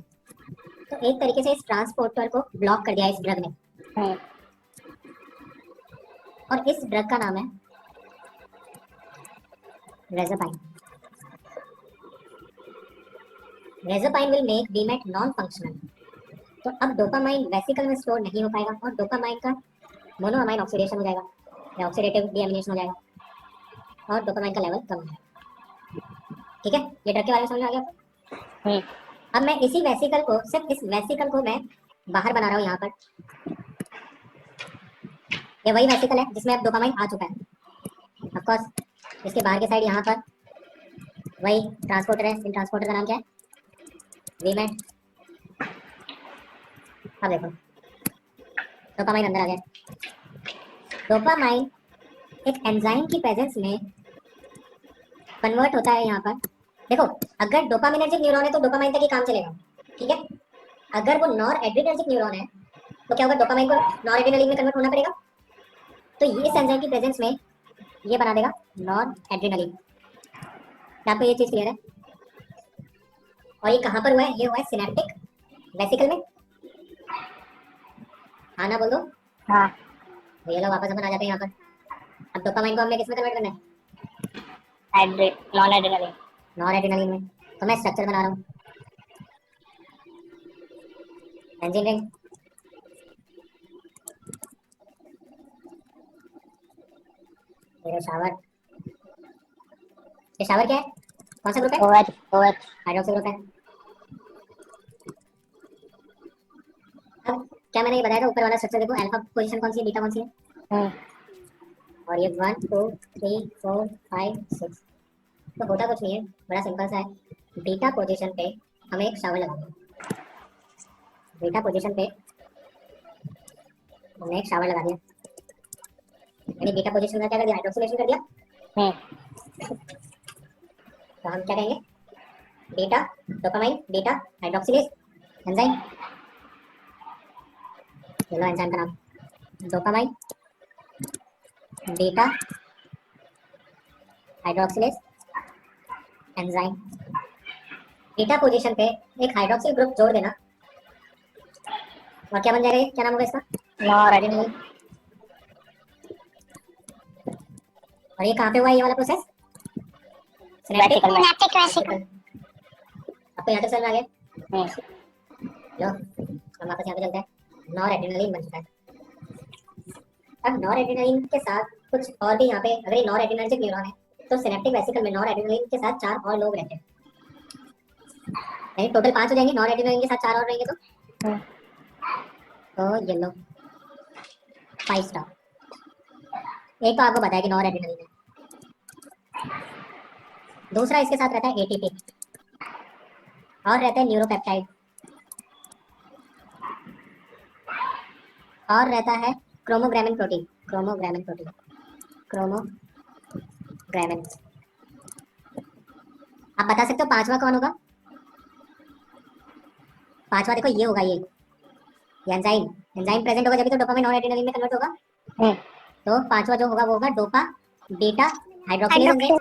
तो एक तरीके से इस ट्रांसपोर्टर को ब्लॉक कर दिया इस ड्रग ने। और इस ड्रग का नाम है रेज़ापाइन। रेज़ापाइन विल मेक वीमैट नॉन फंक्शनल। तो अब डोपामाइन वेसिकल में स्टोर नहीं हो पाएगा और डोपामाइन का मोनोअमाइन ऑक्सीडेशन हो जाएगा या ऑक्सीडेटिव डीएमिनेशन हो जाएगा और डोपामाइन का लेवल कम हो जाएगा। ठीक है, ये ड्रग के बारे में समझ आ गया? अब मैं इसी वेसिकल को, सिर्फ इस वेसिकल को मैं बाहर बना रहा हूँ यहाँ पर। ये वही वेसिकल है जिसमें अब डोपामाइन आ चुका है। ऑफ कोर्स इसके बाहर के साइड यहाँ पर वही ट्रांसपोर्टर है। इन ट्रांसपोर्टर का नाम क्या है? वीमैट। अब देखो डोपामाइन अंदर आ गया। डोपामाइन एक एंजाइम की प्रेजेंस में कन्वर्ट होता है यहाँ पर। देखो अगर डोपामिनर्जिक न्यूरॉन है तो डोपामाइन तक ही काम चलेगा, ठीक है। अगर वो नॉर एड्रेनर्जिक न्यूरॉन है तो क्या होगा, डोपामाइन को नॉर एड्रेनलिन में कन्वर्ट होना पड़ेगा। तो ये इस एंजाइम की प्रेजेंस में ये बना देगा नॉर एड्रेनलिन। क्या आपको ये चीज क्लियर है? और ये कहाँ पर हुआ है? ये हुआ है सिनेप्टिक वेसिकल में। हाँ ना बोल दो। हाँ। तो ये लोग वापस अपन आ जाते हैं यहाँ पर। अब डोपामाइन को हमने किस में कन्वर्ट करना है? Non adrenaline. नॉन एड्रेनलिन में। तो मैं स्ट्रक्चर बना रहा हूँ, बेंजीन रिंग। ये शावर, ये शावर क्या है? कौन सा ग्रुप है? OH OH हाइड्रोक्सी ग्रुप है। अब क्या मैंने ये बताया था, ऊपर वाला स्ट्रक्चर देखो, अल्फा पोजीशन कौन सी है, बीटा कौन सी है? और ये 1 2 3 4 5 6। तो होता कुछ नहीं है, बड़ा सिंपल सा है। बीटा पोजीशन पे हमें एक शावर लगाना है। बीटा पोजीशन पे हमने एक शावर लगा दिया, यानी बीटा पोजीशन का क्या कर दिया? हाइड्रोक्सिलेशन कर दिया। तो हम क्या कहेंगे? Beta dopamine, beta hydroxylase enzyme. चलो एंजाइम का नाम dopamine beta hydroxylase enzyme. Beta position पे एक हाइड्रोक्सिल ग्रुप जोड़ देना और क्या बन जाएगा? ये क्या नाम होगा इसका? Nor adrenaline. और ये कहाँ पे हुआ ये वाला प्रोसेस? वेसिकल में। Synaptic vesicle. आपको यहाँ तक समझ में आ गया? लो हम वापस यहाँ पे चलते हैं। नॉर एड्रेनलिन बन चुका है। अब नॉर एड्रेनलिन के साथ कुछ और भी यहाँ पे, अगर ये नॉर एड्रेनर्जिक न्यूरॉन है तो सिनेप्टिक वेसिकल में नॉर एड्रेनलिन के साथ 4 और लोग रहते हैं, यानी टोटल 5 हो जाएंगे, नॉर एड्रेनलिन के साथ 4 और रहेंगे तो ये लो 5 स्टार। एक तो आपको बताया कि नॉर एड्रेनलिन है, दूसरा इसके साथ रहता है एटीपी और रहता है न्यूरोपेप्टाइड और रहता है क्रोमोग्रामिन प्रोटीन। आप बता सकते हो पांचवा कौन होगा? पांचवा देखो ये होगा, ये एंजाइम प्रेजेंट होगा जब तो डोपामिन और एड्रेनलिन में कन्वर्ट होगा। तो पांचवा जो होगा वो होगा डोपा बीटा हाइड्रोक्सिलेज एंजाइम।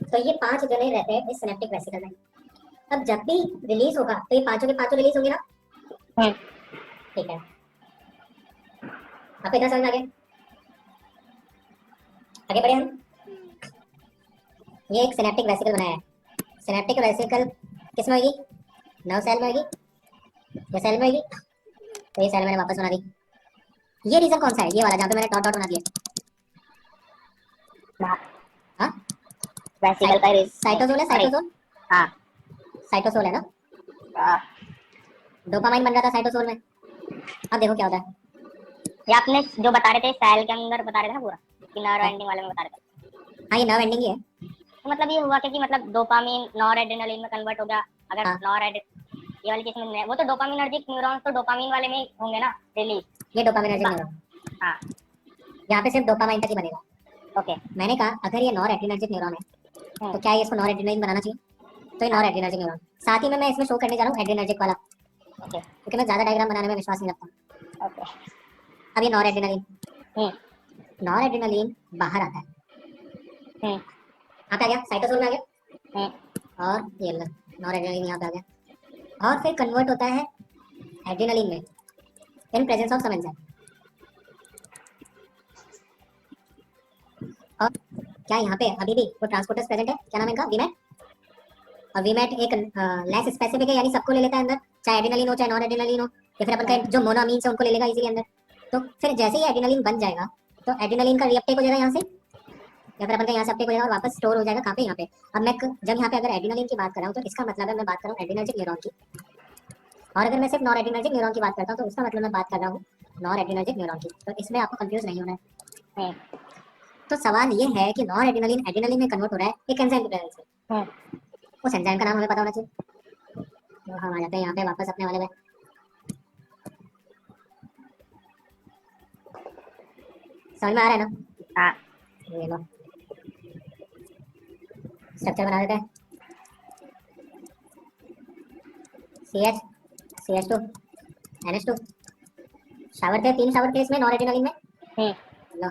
तो ये 5 जने रहते हैं इस सिनेप्टिक वेसिकल में। अब जब भी रिलीज होगा तो ये पांचों के पांचों रिलीज होंगे ना। ठीक है, आपको इतना समझ आ गया? आगे बढ़े हम। ये एक सिनेप्टिक वेसिकल बनाया है। सिनेप्टिक वेसिकल किस में होगी? नर्व सेल में होगी या सेल में होगी? तो ये सेल मैंने वापस बना दी। ये रीजन कौन सा है? ये वाला जहाँ पे मैंने डॉट डॉट बना दिया। हाँ वेसिकल का साइटोसोल है, साइटोसोल। हाँ साइटोसोल है ना। डोपामाइन बन रहा था साइटोसोल में। अब देखो क्या होता है। ये आपने जो बता रहे थे सेल के अंदर बता रहे थे ना पूरा, कि नर्व एंडिंग वाले में बता रहे थे। हाँ ये नर्व एंडिंग ही है। तो मतलब ये हुआ कि मतलब डोपामिन नॉर एड्रेनलिन में कन्वर्ट हो गया। अगर हाँ। नॉर ये वाली केस में वो तो डोपामिनर्जिक न्यूरॉन्स तो डोपामिन वाले में होंगे ना रिलीज। ये डोपामिनर्जिक न्यूरॉन। हाँ यहाँ पे सिर्फ डोपामाइन तक ही बनेगा। ओके। मैंने कहा अगर ये नॉर एड्रेनर्जिक न्यूरॉन है तो क्या ये इसको नॉर एड्रेनलिन बनाना चाहिए? तो ये नॉर एड्रेनर्जिक न्यूरॉन। साथ ही में मैं इसमें शो करने जा रहा हूँ एड्रेनर्जिक वाला, ओके क्योंकि मैं ज्यादा डायग्राम बनाने में विश्वास नहीं रखता। ओके। अब ये नॉर एड्रेनलिन बाहर आता है। यहाँ पे आ गया, साइटोसोल में आ गया और ये नॉर एड्रेनलिन यहाँ पे आ गया और फिर कन्वर्ट होता है एड्रेनलिन में in presence of some enzyme. और क्या यहाँ पे अभी भी वो ट्रांसपोर्टर्स प्रेजेंट है? क्या नाम है इनका? वीमैट। और वीमैट एक लेस स्पेसिफिक है, यानी सबको ले लेता है अंदर, चाहे एड्रेनलिन हो चाहे नॉन एड्रेनलिन हो, या फिर अपन का जो मोनोअमीन्स है उनको ले लेगा इजीली अंदर। तो फिर जैसे ही एड्रेनलिन बन जाएगा तो एड्रेनलिन का रीअपटेक हो जाएगा यहाँ से, या फिर अपन का यहाँ से अपटेक हो जाएगा और वापस स्टोर हो जाएगा कहाँ पे? यहाँ पे। अब मैं जब यहाँ पे अगर एड्रेनलिन की बात कर रहा हूँ तो इसका मतलब है मैं बात कर रहा हूँ एड्रेनर्जिक न्यूरॉन की, और अगर मैं सिर्फ नॉन एड्रेनर्जिक न्यूरॉन की बात करता हूँ तो उसका मतलब मैं बात कर रहा हूँ नॉन एड्रेनर्जिक न्यूरॉन की। तो इसमें आपको कंफ्यूज नहीं होना है। तो सवाल ये है कि नॉन एड्रेनलिन एड्रेनलिन में कन्वर्ट हो रहा है एक एंजाइम की प्रेजेंस में। उस एंजाइम का नाम हमें पता होना चाहिए। तो हम आ जाते हैं यहाँ पे वापस अपने वाले में। समझ में आ रहा है ना? हाँ। ये लो स्ट्रक्चर बना देते हैं। CH CH2 NH2 शावर थे, 3 शावर थे इसमें नॉन एड्रेनलिन में। लो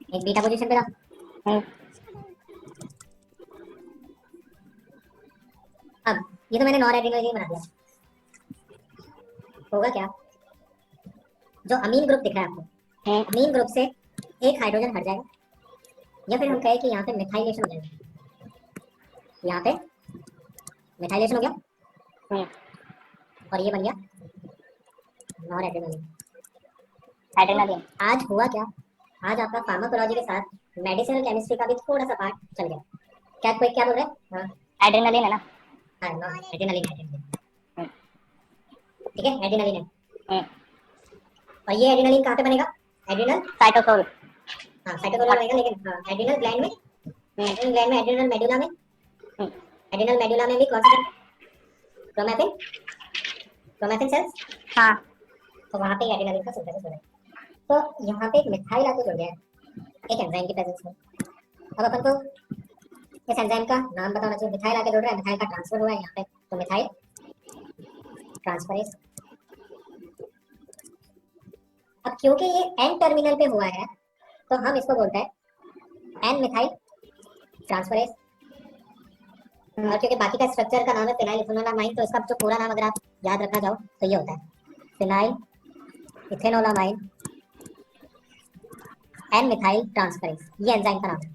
एक बीटा पोजीशन पे था। अब ये तो मैंने नॉन एड्रेनलिन बना दिया। होगा क्या? जो अमीन ग्रुप दिख रहा है आपको, अमीन ग्रुप से एक हाइड्रोजन हट जाएगा, या फिर हम कहें कि यहाँ पे मिथाइलेशन हो जाएगा। यहाँ पे मिथाइलेशन हो गया और ये बन गया नॉन एड्रेनलिन। आज हुआ क्या? आज आपका फार्माकोलॉजी के साथ मेडिसिनल केमिस्ट्री का भी थोड़ा सा पार्ट चल गया। क्या कोई क्या बोल रहे हैं? एड्रेनलिन है ना। हाँ एड्रेनलिन। ठीक है एड्रेनलिन है। और ये एड्रेनलिन कहाँ पे बनेगा? Adrenal cytosol. हाँ साइटोसोल बनेगा, लेकिन एड्रेनल ग्लैंड में, एड्रेनल मेडुला में। एड्रेनल मेडुला में भी कौन सा? Chromatin cells. हाँ। तो वहाँ पे एड्रेनलिन का सिंथेसिस हो रहा है। तो यहाँ पे एक मिथाइल आके जुड़ गया है एक एंजाइम की प्रेजेंस में। अब अपन को इस एंजाइम का नाम बताना चाहिए। मिथाइल आके जुड़ रहा है, मिथाइल का ट्रांसफर हुआ है यहाँ पे, तो मिथाइल ट्रांसफरेज। अब क्योंकि ये एन टर्मिनल पे हुआ है तो हम इसको बोलते हैं एन मिथाइल ट्रांसफरेज। और क्योंकि बाकी का स्ट्रक्चर का नाम है फिनाइल इथेनोलामाइन, तो इसका जो पूरा नाम अगर आप याद रखना चाहो तो ये होता है फिनाइल इथेनोलामाइन एन मिथाइल ट्रांसफरेज। ये एंजाइम का नाम है।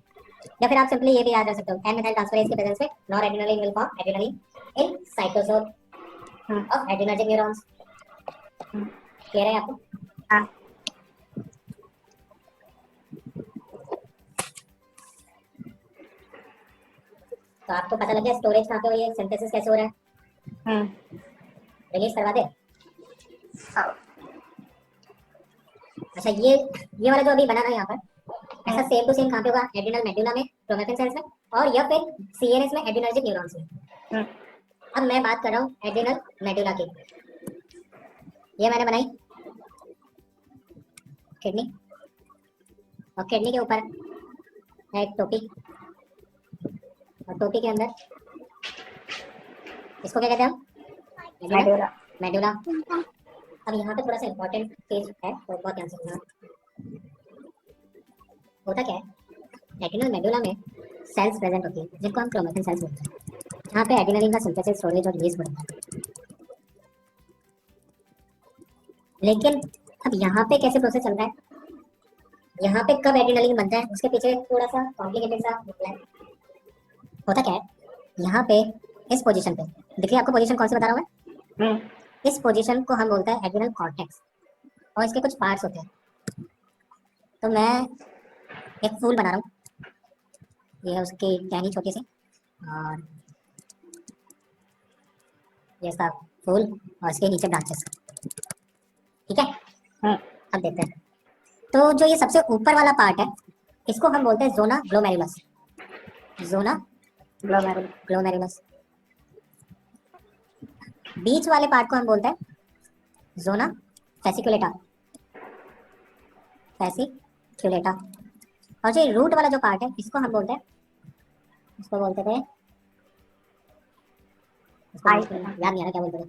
या फिर आप सिंपली ये भी याद रख सकते हो, एन मिथाइल ट्रांसफरेज की प्रेजेंस में nor adrenaline will form adrenaline in cytosol of adrenergic neurons. Clear है आपको? हाँ। तो आपको पता लग गया स्टोरेज कहाँ पे हो, ये सिंथेसिस कैसे हो रहा है। रिलीज करवा दे। अच्छा ये वाला जो अभी बना ना यहाँ पर, ऐसा सेम टू सेम कहाँ पे होगा, एड्रिनल मेडुला में, क्रोमैटिन सेल्स में, और या फिर सीएनएस में, एड्रिनर्जिक न्यूरॉन्स में। अब मैं बात कर रहा हूँ एड्रिनल मेडुला की। ये मैंने बनाई किडनी, और किडनी के ऊपर है एक टोपी, और टोपी के अंदर इसको क्या कहते हैं हम, मेडुला। मेडुला। अब यहाँ पे थोड़ा सा इंपॉर्टेंट चीज है, तो बहुत ध्यान से सुनना। होता क्या है, एड्रिनल मेडुला में सेल्स प्रेजेंट होती है जिनको हम क्रोमैटिन सेल्स बोलते हैं, जहाँ पे एड्रिनलिन का सिंथेसिस, स्टोरेज और रिलीज हो रहा है। लेकिन अब यहाँ पे कैसे प्रोसेस चल रहा है, यहाँ पे कब एड्रिनलिन बनता है, उसके पीछे थोड़ा सा कॉम्प्लिकेटेड सा मतलब है। होता क्या है, यहाँ पे इस पोजीशन पे दिख रही है आपको पोजीशन, कौन सी बता रहा हूँ मैं, इस पोजीशन को हम बोलते हैं एड्रिनल कॉर्टेक्स, और इसके कुछ पार्ट्स होते हैं। तो मैं एक फूल बना रहा हूँ, ये है उसकी टहनी छोटी सी, और ये इसका फूल, और इसके नीचे ब्रांचेस। ठीक है, अब देखते हैं। तो जो ये सबसे ऊपर वाला पार्ट है, इसको हम बोलते हैं जोना ग्लोमेरुलस। जोना ग्लोमेरुलस। बीच वाले पार्ट को हम बोलते हैं जोना फेसिकुलेटा। फेसिकुलेटा। और जो रूट वाला जो पार्ट है, इसको हम बोलते हैं, इसको बोलते थे, याद नहीं आ रहा क्या बोलते थे।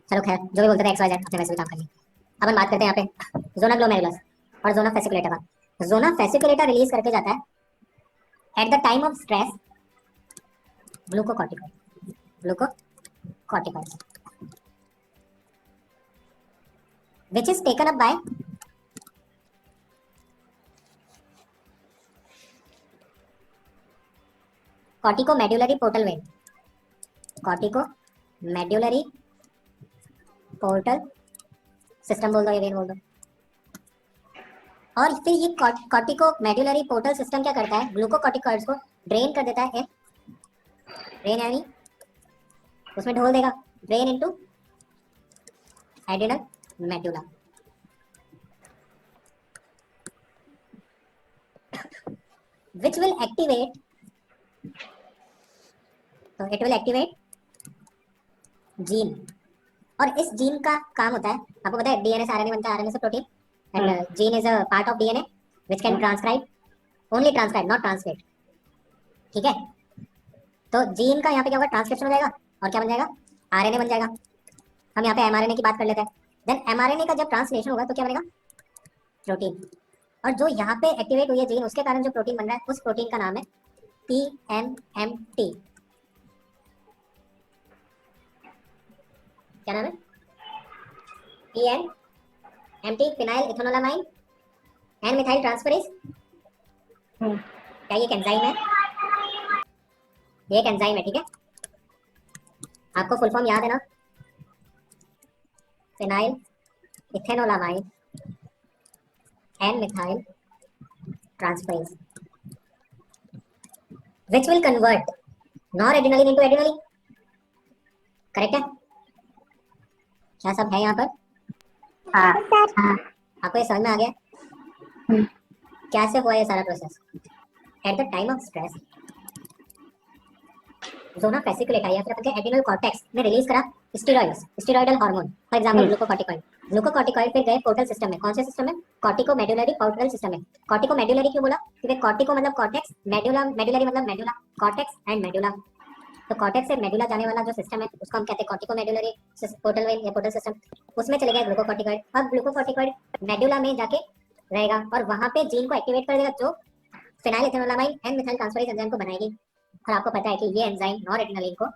चलो खैर, जो भी बोलते थे एक्स वाई जेड, अपने वैसे भी काम करिए। अब हम बात करते हैं यहाँ पे जोना ग्लोमेरुलस और जोना फेसिकुलेटा का। जोना फेसिकुलेटा रिलीज करके जाता है eight the time of stress glucocorticoids which is taken up by corticomedullary portal vein। corticomedullary portal system बोल दो, ये वेन बोल दो। और फिर ये कॉर्टिकोमेडुलरी पोर्टल सिस्टम क्या करता है, ग्लूकोकॉर्टिकॉइड्स को ड्रेन कर देता है, ड्रेन यानी उसमें ढोल देगा, drain into adrenal medulla. which will activate, तो इट विल एक्टिवेट जीन। और इस जीन का काम होता है, आपको पता है डीएनए से आरएनए बनता है, आरएनए से protein, and gene is a part of DNA which can transcribe, only transcribe not translate. ठीक है, तो जीन का यहाँ पे क्या होगा, ट्रांसक्रिप्शन हो जाएगा, और क्या बन जाएगा, आरएनए बन जाएगा। हम यहाँ पे एमआरएनए की बात कर लेते हैं। देन एमआरएनए का जब ट्रांसलेशन होगा तो क्या बनेगा, प्रोटीन। और जो यहाँ पे एक्टिवेट हुई है जीन, उसके कारण जो प्रोटीन बन रहा है, उस प्रोटीन का नाम है पीएनएमटी। क्या नाम है, पीएनएमटी, phenyl ethanolamine and methyl transferase. क्या ये एक एंजाइम है, ये एक एंजाइम है। ठीक है, आपको फुल फॉर्म याद है ना, phenyl ethanolamine and methyl transferase which will convert noradrenaline into adrenaline। Correct है, क्या सब है यहाँ पर, हाँ सर आपको ये समझ में आ गया कैसे हुआ ये सारा process. At the time of stress zona fasciculata या फिर अपने एड्रिनल कॉर्टेक्स ने रिलीज करा steroids, steroidal hormone, for example glucocorticoid. Glucocorticoid फिर गए पोर्टल सिस्टम में, कौन से सिस्टम में, कॉर्टिकोमेडुलरी पोर्टल सिस्टम में। कॉर्टिकोमेडुलरी क्यों बोला, क्योंकि कॉर्टिको मतलब कॉर्टेक्स, मेडुला मेडुलरी मतलब मेडुला, कॉर्टेक्स एंड मेडुला। तो कॉर्टेक्स से मेडुला जाने वाला जो सिस्टम है उसको हम कहते हैं कॉर्टिकोमेडुलरी पोर्टल वेन या पोर्टल सिस्टम। उसमें चले गए ग्लूकोकॉर्टिकॉइड। अब ग्लूकोकॉर्टिकॉइड मेडुला में जाके रहेगा और वहां पे जीन को एक्टिवेट कर देगा जो phenyl ethanolamine and methyl transferase enzyme को बनाएगी। और आपको पता है कि ये एंजाइम नॉरएड्रेनालिन को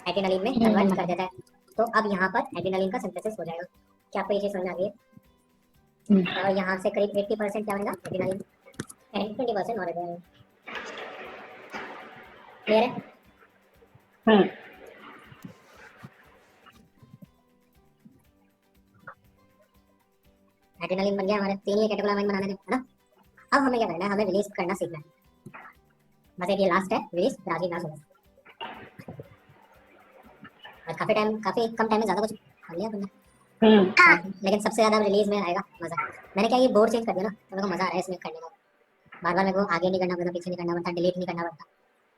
एड्रेनालिन में कन्वर्ट कर देता है। तो अब यहाँ पर एड्रेनालिन का सिंथेसिस हो जाएगा। क्या आपको ये चीज समझ आ रही है। और यहाँ से करीब 80% क्या बनेगा, एड्रेनालिन एंड 20% नॉरएड्रेनालिन। क्लियर है। एड्रेनालिन बन गया हमारे, तीन ही कैटेकोलामाइन बनाने थे, है ना। अब हमें क्या करना है, हमें रिलीज करना सीखना है। बस एक ये लास्ट है रिलीज, फिर आगे मैच होगा। और काफी कम टाइम में ज्यादा कुछ कर लिया तुमने। लेकिन सबसे ज्यादा रिलीज में आएगा मजा। मैंने क्या ये बोर्ड चेंज कर दिया ना, तो मेरे को मजा आ रहा है इसमें करने में। बार बार मेरे को आगे नहीं करना पड़ता, पीछे नहीं करना पड़ता, डिलीट नहीं करना पड़ता,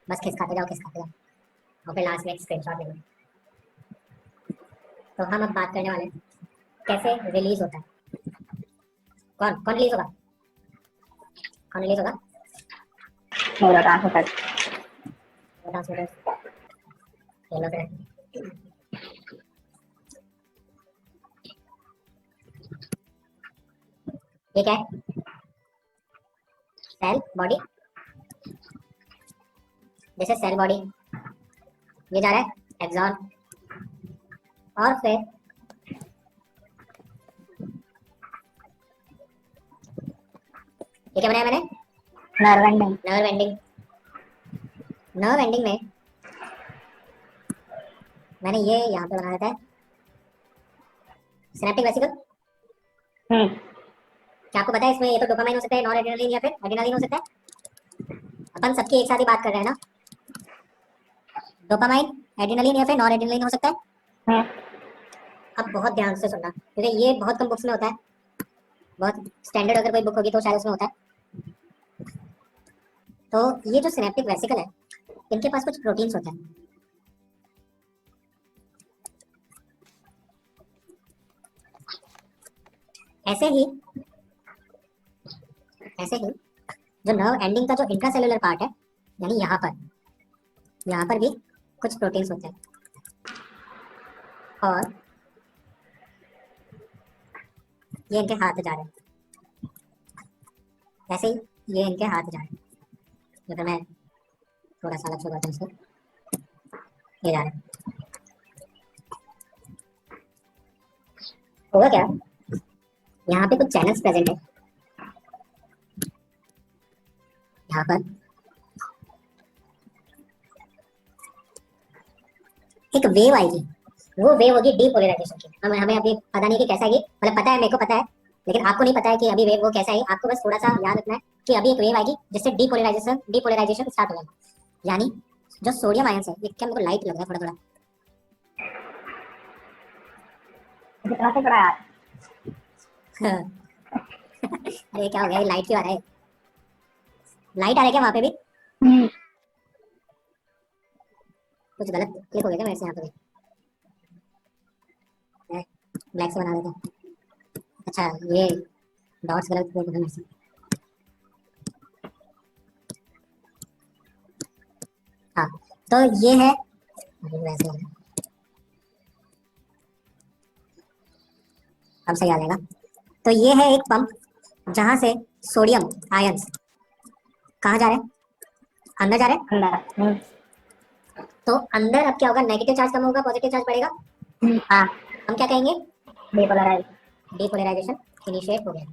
बस खिसकाते जाओ और फिर लास्ट में एक स्क्रीनशॉट ले लो। तो हम अब बात करने वाले हैं कैसे रिलीज होता है। कौन कौन रिलीज होगा, कौन रिलीज होगा? मेरा ट्रांसफर ट्रांसमीटर खेलो फिर। ये क्या है? Cell body, this is cell body. ये जा रहा है एक्सॉन, और फिर ये क्या बनाया मैंने? Nerve ending. Nerve ending. Nerve ending में मैंने ये यहाँ पे बनाया था सिनेप्टिक वेसिकल। क्या आपको पता है इसमें ये तो डोपामाइन हो सकता है, नॉर एड्रेनालिन या फिर एड्रेनालिन हो सकता है। अपन सबकी एक साथ ही बात कर रहे हैं ना, डोपामाइन, एड्रेनालिन या फिर नॉर एड्रेनालिन हो सकता है। अब बहुत ध्यान से सुनना, क्योंकि ये बहुत कम बुक्स में होता है, बहुत स्टैंडर्ड अगर कोई बुक होगी तो शायद उसमें होता है। तो ये जो सिनेप्टिक वेसिकल है, इनके पास कुछ प्रोटीन्स होते हैं। ऐसे ही जो नर्व एंडिंग का जो इंट्रासेलुलर पार्ट है, यानी यहाँ पर भी कुछ प्रोटीन्स होते हैं। और ये इनके हाथ जा रहे हैं, ऐसे ही ये इनके हाथ जा रहे हैं। तो मैं थोड़ा सा अलग से करता हूँ इसको, ये जा रहे हैं। होगा क्या, यहाँ पे कुछ चैनल्स प्रेजेंट है, यहाँ पर एक वेव आएगी, वो वेव होगी डीपोलराइजेशन की। हमें अभी पता नहीं कि कैसा आएगी, मतलब पता है, मेरे को पता है, लेकिन आपको नहीं पता है कि अभी वेव वो कैसा है। आपको बस थोड़ा सा याद रखना है कि अभी एक वेव आएगी जिससे डीपोलराइजेशन स्टार्ट हो जाएगा। यानी जो सोडियम आयंस है, ये क्या मेरे को लाइट लग रहा है थोड़ा थोड़ा, कितना से पड़ा यार। अरे क्या हो गया, लाइट क्यों आ रहा है? लाइट आ रहा है क्या वहां पे भी? कुछ गलत क्लिक हो गया क्या मेरे से? यहाँ पे ब्लैक से बना देता। अच्छा ये डॉट्स गलत क्लिक हो गए मेरे से। हाँ तो ये है, वैसे है, अब सही आ जाएगा। तो ये है एक पंप जहां से सोडियम आयंस कहाँ जा रहे हैं? अंदर जा रहे हैं। अंदर। तो अंदर अब क्या होगा, नेगेटिव चार्ज कम होगा, पॉजिटिव चार्ज बढ़ेगा। हाँ, हम क्या कहेंगे? डीपोलराइजेशन। डीपोलराइजेशन इनिशिएट हो गया।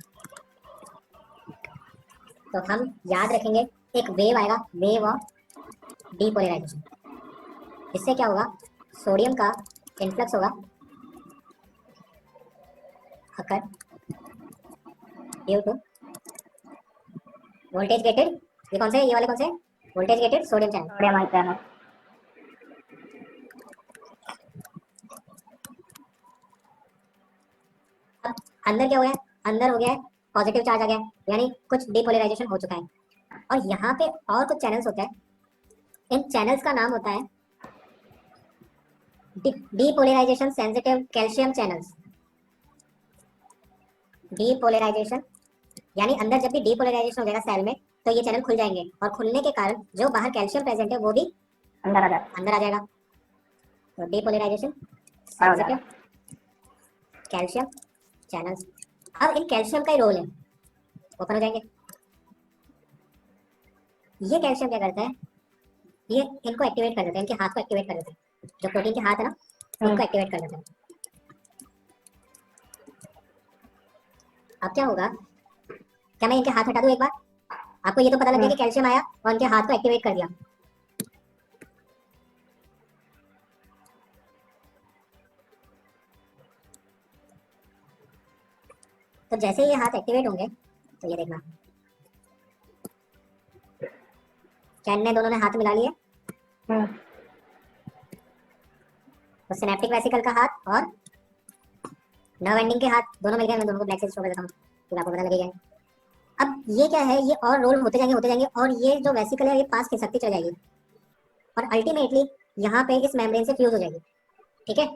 तो हम याद रखेंगे एक वेव आएगा, वेव ऑफ डीपोलराइजेशन। इससे क्या होगा, सोडियम का इन्फ्लक्स होगा occur due to voltage gated, ये कौन से, ये वाले कौन से, voltage gated sodium channel. Sodium channel. अब अंदर क्या हो गया, अंदर हो गया है पॉजिटिव चार्ज आ गया, यानी कुछ डीपोलराइजेशन हो चुका है। और यहाँ पे और कुछ चैनल्स होते हैं, इन चैनल्स का नाम होता है depolarization sensitive calcium channels. Depolarization यानी अंदर जब भी डीपोलराइजेशन हो जाएगा सेल में, तो ये चैनल खुल जाएंगे, और खुलने के कारण जो बाहर कैल्शियम प्रेजेंट है वो भी अंदर आ जाएगा। तो डीपोलराइजेशन जाएगा। Sensitive calcium channels. अब इन कैल्शियम का ही रोल है, ओपन हो जाएंगे। ये कैल्शियम क्या करता है, ये इनको एक्टिवेट कर देता है, इनके हाथ को एक्टिवेट कर देता है, जो प्रोटीन के हाथ है ना, इनको एक्टिवेट कर देता है। अब क्या होगा, क्या मैं इनके हाथ हटा दूं एक बार? आपको ये तो पता लग गया कि कैल्शियम आया और इनके हाथ को एक्टिवेट कर दिया। तो जैसे ये हाथ एक्टिवेट होंगे, तो ये देखना, कैन ने दोनों ने हाथ मिला लिए, हम्म, तो सिनेप्टिक वेसिकल का हाथ और नर्व एंडिंग के हाथ दोनों मिल गए। मैं दोनों को ब्लैक से शो कर देता हूँ, फिर आपको पता लगेगा। अब ये क्या है, ये और रोल होते जाएंगे और ये जो वेसिकल है ये पास खिसकती चली जाएगी और अल्टीमेटली यहाँ पे इस मेम्ब्रेन से फ्यूज हो जाएगी। ठीक है,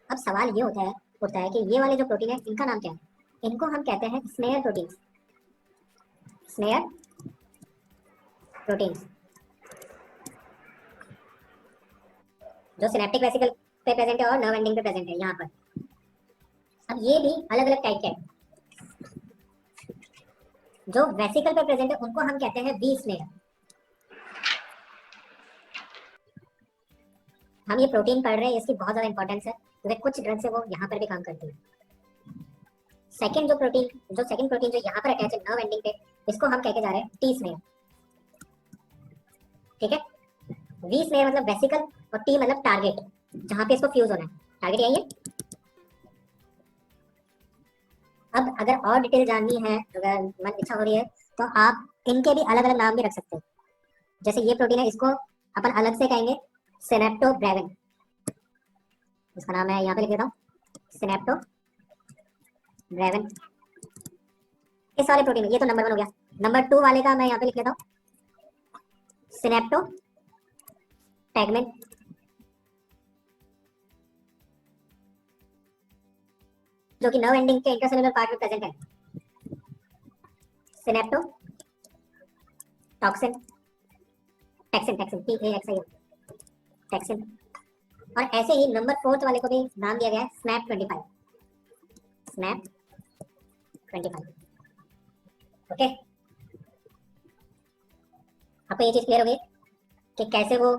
अब सवाल ये उठता है कि ये वाले जो प्रोटीन है इनका नाम क्या है? इनको हम कहते हैं स्नेयर प्रोटीन। स्नेयर प्रोटीन जो सिनेप्टिक वेसिकल पे प्रेजेंट है और नर्व एंडिंग पे प्रेजेंट है यहाँ पर। अब ये भी अलग अलग टाइप के हैं। जो वेसिकल पे प्रेजेंट है उनको हम कहते हैं वी स्नेयर। हम ये प्रोटीन पढ़ रहे हैं, इसकी बहुत ज्यादा इंपॉर्टेंस है क्योंकि कुछ ड्रग्स है वो यहाँ पर भी काम करती है। सेकंड प्रोटीन जो यहाँ पर अटैच है नर्व एंडिंग पे, इसको हम कहके जा रहे हैं टी स्नेयर। ठीक है, वी स्नेयर मतलब वेसिकल और टी मतलब टारगेट, जहाँ पे इसको फ्यूज होना है। टारगेट यही है। अब अगर और डिटेल जाननी है, अगर मन इच्छा हो रही है, तो आप इनके भी अलग अलग नाम भी रख सकते हैं। जैसे ये प्रोटीन है, इसको अपन अलग से कहेंगे सिनेप्टोब्रेविन। इसका नाम है यहाँ पे लिख देता हूँ, सिनेप्टोब्रेविन। इस वाले प्रोटीन, ये तो नंबर 1 हो गया। नंबर 2 वाले का मैं यहाँ पे लिख लेता हूँ, सिनेप्टोटैगमिन। जो कि नर्व एंडिंग के इंट्रासेलुलर पार्ट में प्रेजेंट है। सिनेप्टोटॉक्सिन, टैक्सिन TAXIN, टैक्सिन। और ऐसे ही नंबर 4 वाले को भी नाम दिया गया है स्नैप 25। ओके, आपको ये चीज क्लियर हो गई कि कैसे वो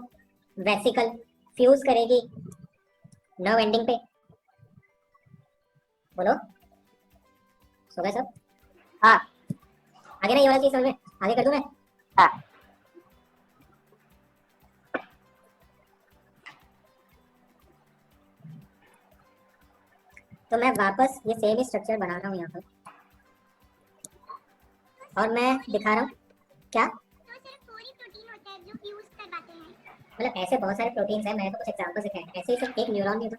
वेसिकल फ्यूज करेगी नर्व एंडिंग पे? बोलो, सो गए सब? हाँ आगे ना ये वाला चीज समझ में आगे कर दूं मैं? हाँ तो मैं वापस ये सेम स्ट्रक्चर बना रहा हूँ यहाँ पर और मैं दिखा रहा हूँ क्या, तो सिर्फ 4 ही प्रोटीन होता है जो फ्यूज कर पाते हैं। मतलब ऐसे बहुत सारे प्रोटीन्स हैं, मैंने तो कुछ एग्जांपल दिखाए हैं। ऐसे ही सिर्फ एक न्यूरॉन नहीं होता।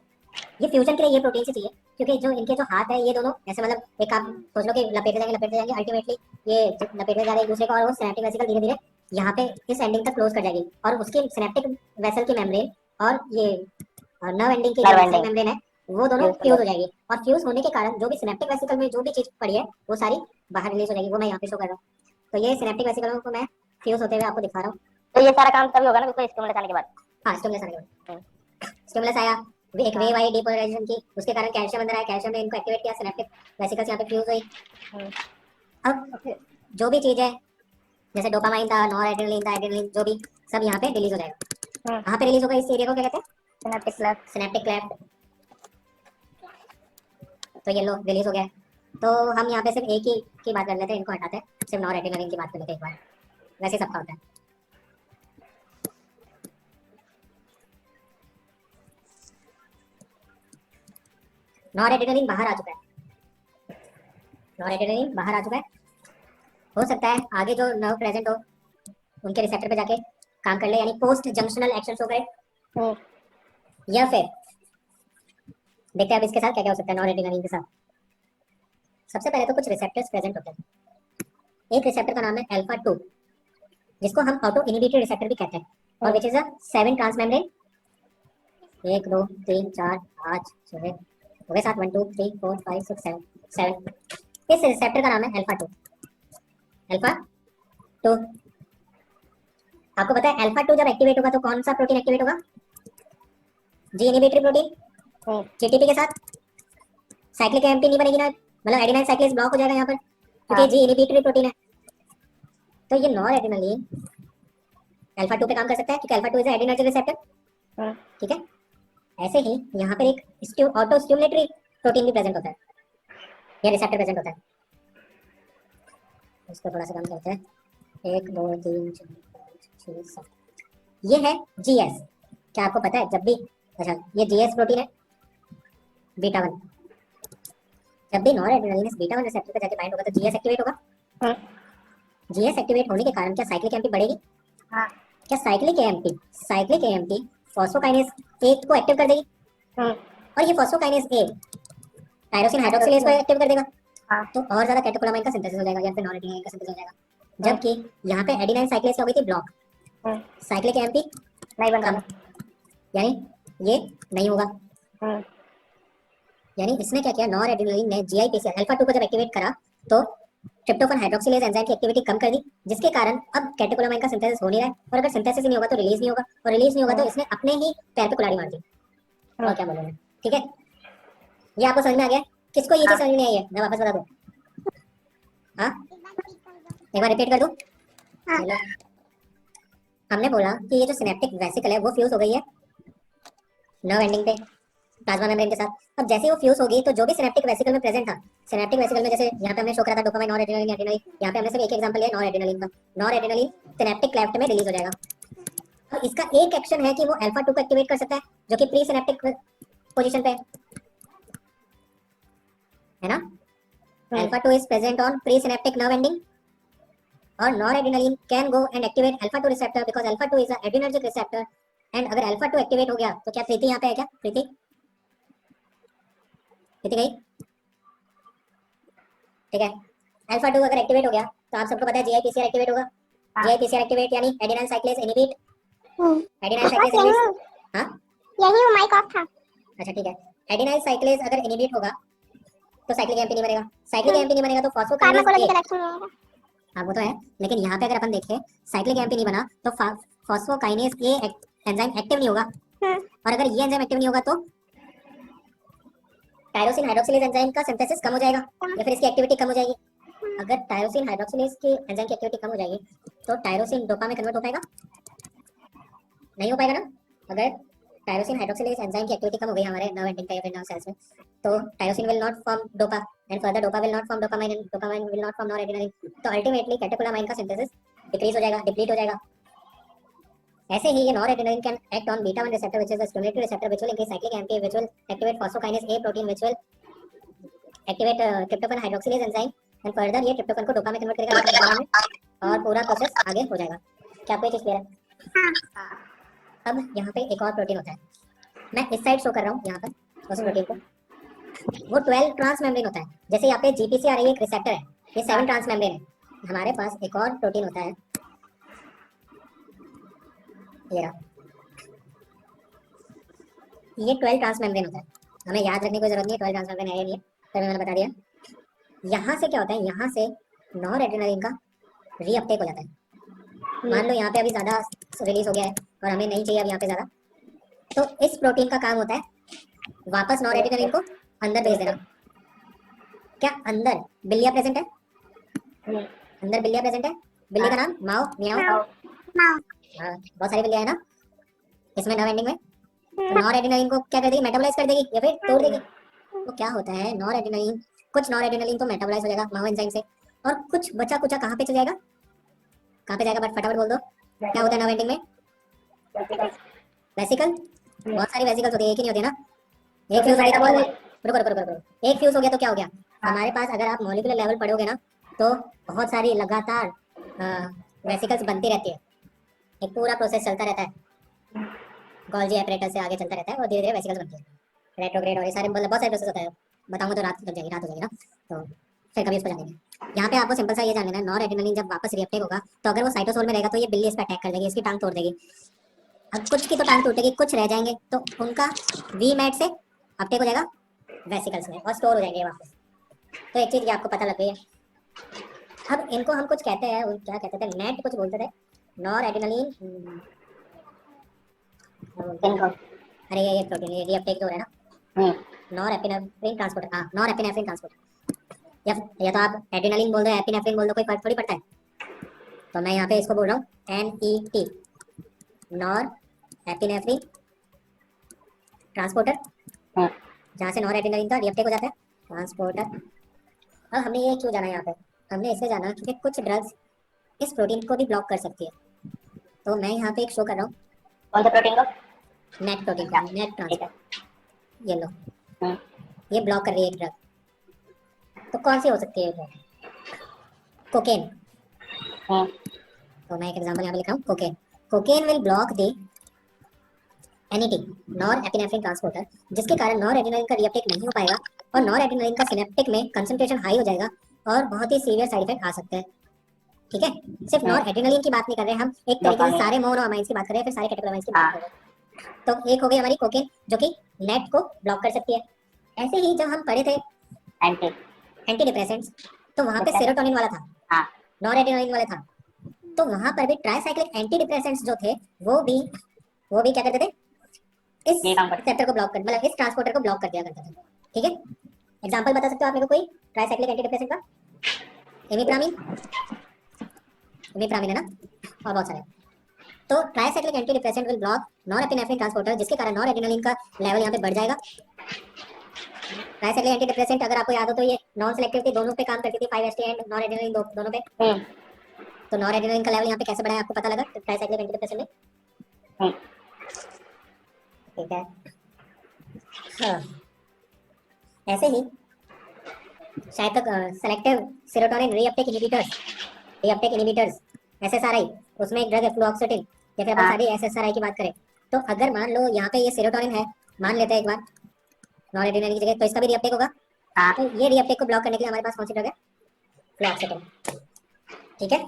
ये फ्यूजन के लिए ये प्रोटीन से चाहिए क्योंकि जो इनके जो हाथ है ये दोनों ऐसे, मतलब एक आप सोच लो कि लपेटते जाएंगे अल्टीमेटली ये लपेटते जा रहे हैं एक दूसरे को, और वो सिनेप्टिक वेसिकल धीरे धीरे यहाँ पे इस एंडिंग तक क्लोज कर जाएगी और उसकी सिनेप्टिक वेसल की मेम्ब्रेन और ये नर्व एंडिंग की जो Nerve वेसल ending। मेम्ब्रेन है वो दोनों Fuse कर फ्यूज हो जाएगी। और फ्यूज होने के कारण जो भी सिनेप्टिक वेसिकल में जो भी चीज पड़ी है वो सारी बाहर रिलीज हो जाएगी। वो मैं यहाँ पे शो कर रहा हूँ। तो ये सिनेप्टिक वेसिकल को मैं फ्यूज होते हुए आपको दिखा रहा हूँ। तो ये सारा काम तभी होगा ना उसको स्टिमुलस आने के बाद। हाँ, स्टिमुलस आने के बाद, स्टिमुलस आया, एक वेव आई डिपोलराइजेशन की, उसके कारण कैल्शियम अंदर आया, कैल्शियम ने इनको एक्टिवेट किया, सिनेप्टिक वेसिकल्स यहाँ पे फ्यूज हुई। अब जो भी चीज है जैसे डोपामाइन था, नॉरएड्रेनालिन था, एड्रेनालिन, जो भी सब यहाँ पे रिलीज हो जाएगा। कहाँ पे रिलीज होगा? इस एरिया को क्या कहते हैं? Synaptic cleft. Synaptic cleft. तो ये लो रिलीज हो गया। तो हम यहाँ पे सिर्फ एक ही की बात कर लेते हैं, इनको हटाते हैं, सिर्फ नॉरएड्रेनालिन की बात कर लेते हैं एक बार। वैसे सबका होता है। नॉरएड्रेनालिन बाहर आ चुका है, नॉरएड्रेनालिन बाहर आ चुका है। हो सकता है आगे जो नर्व प्रेजेंट हो उनके रिसेप्टर पे जाके काम कर ले, यानी पोस्ट जंक्शनल एक्शन शो करे। या फिर देखते हैं अब इसके साथ क्या क्या हो सकता है नॉरएड्रेनालिन के साथ। सबसे पहले तो कुछ रिसेप्टर्स प्रेजेंट होते हैं। एक रिसेप्टर का नाम है अल्फा 2, जिसको हम ऑटो इनहिबिटरी रिसेप्टर भी कहते हैं, और विच इज अ 7 ट्रांसमेम्ब्रेन। 1 2 3 4 5 6 हो गए 7, 1 2 3 4 5 6 7। इस रिसेप्टर का नाम है अल्फा 2। अल्फा 2, आपको पता है अल्फा 2 जब एक्टिवेट होगा तो कौन सा प्रोटीन एक्टिवेट होगा? जी इनहिबिटरी प्रोटीन। जीटीपी के साथ साइक्लिक एएमपी नहीं बनेगी ना, मतलब एडेनाइन साइक्लेज ब्लॉक हो जाएगा यहाँ पर क्योंकि जी इनहिबिटरी प्रोटीन है। तो ये नॉरएड्रेनालिन अल्फा 2 पे काम कर सकता है क्योंकि अल्फा 2 इज एड्रेनर्जिक रिसेप्टर। ठीक है, ऐसे ही यहाँ पर एक ऑटो स्टिमुलेटरी प्रोटीन भी प्रेजेंट होता है, ये रिसेप्टर प्रेजेंट होता है। इसको थोड़ा सा कम करते हैं, 1 2 3 4 5 6 7। ये है जीएस। क्या आपको पता है जब भी, अच्छा ये जीएस प्रोटीन है बीटा 1, जब भी नॉरएड्रेनालिन इस बीटा 1 रिसेप्टर पे जाके बाइंड होगा तो जीएस एक्टिवेट होगा। जीएस एक्टिवेट होने के कारण क्या साइक्लिक एएमपी बढ़ेगी? हाँ। क्या साइक्लिक एएमपी फॉस्फोकाइनेज ए को एक्टिव कर देगी? और ये फॉस्फोकाइनेज ए टायरोसिन हाइड्रोक्सिलेज को एक्टिव कर देगा। हाँ। तो और ज्यादा कैटेकोलामाइन का सिंथेसिस हो जाएगा या फिर नॉन एडेनिन का सिंथेसिस हो जाएगा। जबकि यहाँ पे एडेनाइन साइक्लेज क्या हो गई थी? ब्लॉक। साइक्लिक एएमपी नहीं बन रहा। यानी ये नहीं होगा। यानी इसने क्या किया, नॉर एड्रेनलिन ने जीआईपीसी अल्फा 2 को जब एक्टिवेट करा तो ट्रिप्टोफैन हाइड्रोक्सिलेज एंजाइम की एक्टिविटी कम कर दी, जिसके कारण अब कैटेकोलामाइन का सिंथेसिस हो नहीं रहा है, और अगर सिंथेसिस ही नहीं होगा तो रिलीज नहीं होगा, और रिलीज नहीं होगा तो इसने अपने ही पैर पे कुल्हाड़ी मार दी। और क्या बोलूं मैं, ठीक है? ये आपको समझ में आ गया? किसको ये चीज समझ में नहीं आई है? मैं वापस बता दूं? हाँ, एक बार रिपीट कर दूं? चलो, हमने बोला कि ये जो सिनेप्टिक वेसिकल है वो फ्यूज हो गई है नर्व एंडिंग पे प्लाज्मा मेम्ब्रेन के साथ। अब जैसे ही वो फ्यूज होगी तो जो भी सिनेप्टिक वेसिकल में प्रेजेंट था, सिनेप्टिक वेसिकल में जैसे यहाँ पे हमने शो करा था डोपामाइन, नॉर एड्रेनलिन, एड्रेनलिन, यहाँ पे हमने सिर्फ एक एग्जांपल लिया नॉर एड्रेनलिन का। नॉर एड्रेनलिन सिनेप्टिक क्लेफ्ट में रिलीज हो जाएगा। और इसका एक एक्शन है कि वो अल्फा 2 को एक्टिवेट कर सकता है जो कि प्री सिनेप्टिक पोजीशन पे है ना। Alpha 2 is present on presynaptic nerve ending, और noradrenaline can go and activate alpha 2 receptor because alpha 2 is a adrenergic receptor. And अगर अल्फा 2 एक्टिवेट हो गया तो क्या प्रीति यहाँ पे है? क्या प्रीति गई? ठीक है, अल्फा 2 अगर एक्टिवेट हो गया तो आप सबको पता है जीआईपीसीआर एक्टिवेट होगा। जीआईपीसीआर एक्टिवेट यानी एडेनाइन साइक्लेज इनहिबिट। एडेनाइन साइक्लेज इनहिबिट, हां यही वो माइक ऑफ था। अच्छा ठीक है, एडेनाइन साइक्लेज अगर इनहिबिट होगा तो साइक्लिक एएमपी नहीं बनेगा। साइक्लिक एएमपी नहीं बनेगा तो फॉस्फोकाइनेज फार्माकोलॉजिकल एक्शन नहीं होगा। हां वो तो है, लेकिन यहाँ पे अगर अपन देखें साइक्लिक एएमपी नहीं बना तो फॉस्फोकाइनेज ए एंजाइम एक्टिव नहीं होगा, और अगर ये एंजाइम एक्टिव नहीं होगा तो टायरोसिन हाइड्रोक्सिलेज एंजाइम का सिंथेसिस कम हो जाएगा या फिर इसकी एक्टिविटी कम हो जाएगी। अगर टायरोसिन हाइड्रोक्सिलेज की एंजाइम की एक्टिविटी कम हो जाएगी तो टायरोसिन डोपा में कन्वर्ट हो पाएगा? नहीं हो पाएगा ना। अगर टायरोसिन हाइड्रोक्सिलेज एंजाइम की एक्टिविटी कम हो गई हमारे नर्व एंडिंग पे या फिर नर्व सेल्स में, तो tyrosine will not form dopa and further dopa will not form dopamine and dopamine will not form noradrenaline. तो अल्टीमेटली कैटेकोलामाइन का सिंथेसिस डिक्रीज हो जाएगा, डिप्लीट हो जाएगा। ऐसे ही ये noradrenaline can act on beta 1 receptor which is the stimulatory receptor which will increase cyclic AMP which will activate phosphokinase A protein which will activate tryptophan hydroxylase enzyme and further ये tryptophan को dopa में convert करेगा dopamine में, और पूरा process आगे हो जाएगा। क्या आपको ये चीज क्लियर है? अब यहाँ पे एक और प्रोटीन होता है, मैं इस साइड शो कर रहा हूँ यहाँ पर उस प्रोटीन को। वो 12 ट्रांस मेम्ब्रेन होता है। जैसे यहाँ पे जीपीसीआर एक रिसेप्टर है, ये 7 ट्रांस मेम्ब्रेन है। हमारे पास एक और प्रोटीन होता है, ये रहा, ये 12 ट्रांस मेम्ब्रेन होता है। हमें याद रखने की जरूरत नहीं है 12 ट्रांस मेम्ब्रेन है या नहीं है, तो मैंने बता दिया। यहाँ से क्या होता है, यहाँ से नॉर एड्रेनलिन का रीअपटेक हो जाता है। मान लो यहाँ पे अभी ज्यादा रिलीज हो गया है और हमें नहीं चाहिए अब यहाँ पे ज्यादा, तो इस प्रोटीन का काम होता है वापस नॉर एड्रेनलिन को अंदर भेज देना। क्या अंदर बिल्लिया प्रेजेंट है? अंदर बिल्लिया प्रेजेंट है। बिल्ली का नाम माओ, मियाओ, हाँ बहुत सारी बिल्लियां है ना इसमें नर्व एंडिंग में। तो नॉर एड्रेनलिन को क्या कर देगी, मेटाबोलाइज कर देगी या फिर तोड़ देगी। तो क्या होता है, नॉर एड्रेनलिन, कुछ नॉर एड्रेनलिन तो मेटाबोलाइज हो जाएगा माओ एंजाइम से, और कुछ बचा कुचा कहाँ पे चल जाएगा, कहाँ पे जाएगा, बट फटाफट बोल दो क्या होता है नर्व एंडिंग में? वेसिकल, बहुत सारी वेसिकल्स होती है, एक ही नहीं होती है ना। एक फ्यूज हो गया तो क्या हुआ? रुको, एक फ्यूज हो गया तो क्या हो गया? हमारे पास अगर आप मॉलिक्यूलर लेवल पढ़ोगे ना तो बहुत सारी लगातार वेसिकल्स बनती रहती है, एक पूरा प्रोसेस चलता रहता है, गोल्जी एपरेटस से आगे चलता रहता है और धीरे धीरे वेसिकल्स बनती है, रेट्रोग्रेड और ये सारे बहुत सारे प्रोसेस होता है। बताऊंगा तो रात लग जाएगी, रात हो जाएगी ना, तो फिर कभी उसको जानेंगे। यहाँ पे आपको सिंपल सा ये जान लेना है, नॉर एड्रेनलिन जब वापस रिएक्टिव होगा तो अगर वो साइटोसोल में रहेगा तो ये बिल्ली इस पर अटैक कर देगी, इसकी टांग तोड़ देगी। अब कुछ की तो टांग टूटेगी, कुछ रह जाएंगे तो उनका वी मैट से अपटेक हो जाएगा वेसिकल्स में और स्टोर हो जाएंगे वापस। तो एक चीज ये आपको पता लग गई है। अब इनको हम कुछ कहते हैं, क्या कहते थे, नेट कुछ बोलते थे, नॉर एड्रेनलिन, अरे ये प्रोटीन ये रीअपटेक जो है ना, नॉर एपिनेफ्रिन ट्रांसपोर्टर, हाँ नॉर एपिनेफ्रिन ट्रांसपोर्टर, या तो आप एड्रेनलिन बोल दो एपिनेफ्रिन बोल दो, कोई फर्क थोड़ी पड़ता है। तो मैं यहाँ पे इसको बोल रहा हूँ NET, नॉर एपिनेफ्रिन ट्रांसपोर्टर, जहाँ से नॉर एड्रेनलिन का रीअपटेक हो जाता है ट्रांसपोर्टर। अब हमने ये क्यों जाना यहाँ पे, हमने इसलिए जाना क्योंकि कुछ ड्रग्स इस प्रोटीन को भी ब्लॉक कर सकती है। तो मैं यहाँ पे एक शो कर रहा हूँ, कौन सा प्रोटीन को? नेट प्रोटीन को, नेट ट्रांसपोर्ट, ये लो, ये ब्लॉक कर रही है एक ड्रग। तो कौन सी हो सकती है ड्रग? कोकेन, तो मैं एक एग्जांपल यहाँ पे लिख रहा हूँ, cocaine. Cocaine will block the NET, nor epinephrine transporter, जिसके कारण नॉर एड्रेनालिन का रीअपटेक नहीं हो पाएगा और नॉर एड्रेनालिन का सिनेप्टिक में कंसंट्रेशन हाई हो जाएगा और बहुत ही सीवियर साइड इफेक्ट आ सकते हैं। ठीक है, सिर्फ नॉर एड्रेनालिन की बात नहीं कर रहे हम, एक तरीके से सारे मोनोअमाइंस की बात कर रहे हैं, फिर सारे कैटेकोलामाइंस की बात कर रहे हैं। तो एक हो गई हमारी कोकेन जो कि नेट को ब्लॉक कर सकती है। ऐसे ही जब हम पढ़े थे एंटी डिप्रेसेंट्स, तो वहां पे सेरोटोनिन वाला था, नॉर एड्रेनालिन वाला था, तो वहां पर भी ट्राइसाइक्लिक एंटी डिप्रेसेंट्स जो थे वो भी क्या करते थे, इस रिसेप्टर को ब्लॉक कर, मतलब इस ट्रांसपोर्टर को ब्लॉक कर दिया करते थे। ठीक है, एग्जांपल बता सकते हो आप मेरे को कोई ट्राइसाइक्लिक एंटी डिप्रेसेंट का? इमिप्रामिन, इमिप्रामिन है ना, और बहुत सारे। तो tricyclic anti depressant will block norepinephrine transporter, जिसके कारण नॉरएड्रेनालिन का लेवल यहाँ पे बढ़ जाएगा। ट्राइसाइक्लिक एंटी डिप्रेसेंट अगर आपको याद हो तो ये नॉन सेलेक्टिव थी, दोनों पे काम करती थी, 5-HT एंड नॉरएड्रेनालिन दोनों पे। तो नॉरएड्रेनालिन का लेवल यहाँ पे कैसे बढ़ा है आपको पता लगा ट्राइसाइक्लिक एंटी डिप्रेसेंट में? ठीक है, हाँ। ऐसे ही शायद तक selective serotonin reuptake inhibitors SSRI, उसमें एक ड्रग है फ्लुओक्सेटिन, या फिर अपन सारी एसएसआरआई की बात करें, तो अगर मान लो यहाँ पे ये सेरोटोनिन है, मान लेते हैं एक बार नॉरएड्रेनालिन की जगह, तो इसका भी रीअपटेक होगा। तो ये रीअपटेक को ब्लॉक करने के लिए हमारे पास कौन सी ड्रग है? फ्लुओक्सेटिन। ठीक है,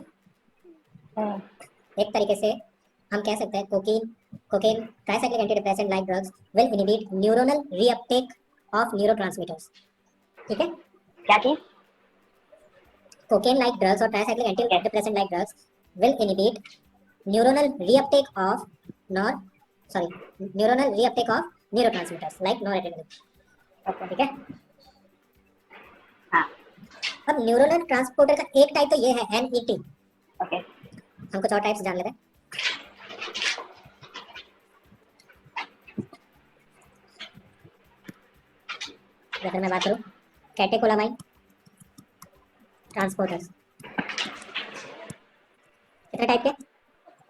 एक तरीके से हम कह सकते हैं cocaine tricyclic anti depressant like drugs will inhibit neuronal reuptake of neurotransmitters. ठीक है, क्या चीज? कोकेन लाइक ड्रग्स और tricyclic anti depressant like drugs will inhibit neuronal reuptake of neurotransmitters like noradrenaline. ठीक है, हाँ, अब न्यूरोनल ट्रांसपोर्टर का एक टाइप तो ये है एनईटी। ओके, हम कुछ और टाइप्स जान लेते हैं। जैसे मैं बात करूं कैटेकोलामाइन ट्रांसपोर्टर्स, कितने टाइप के?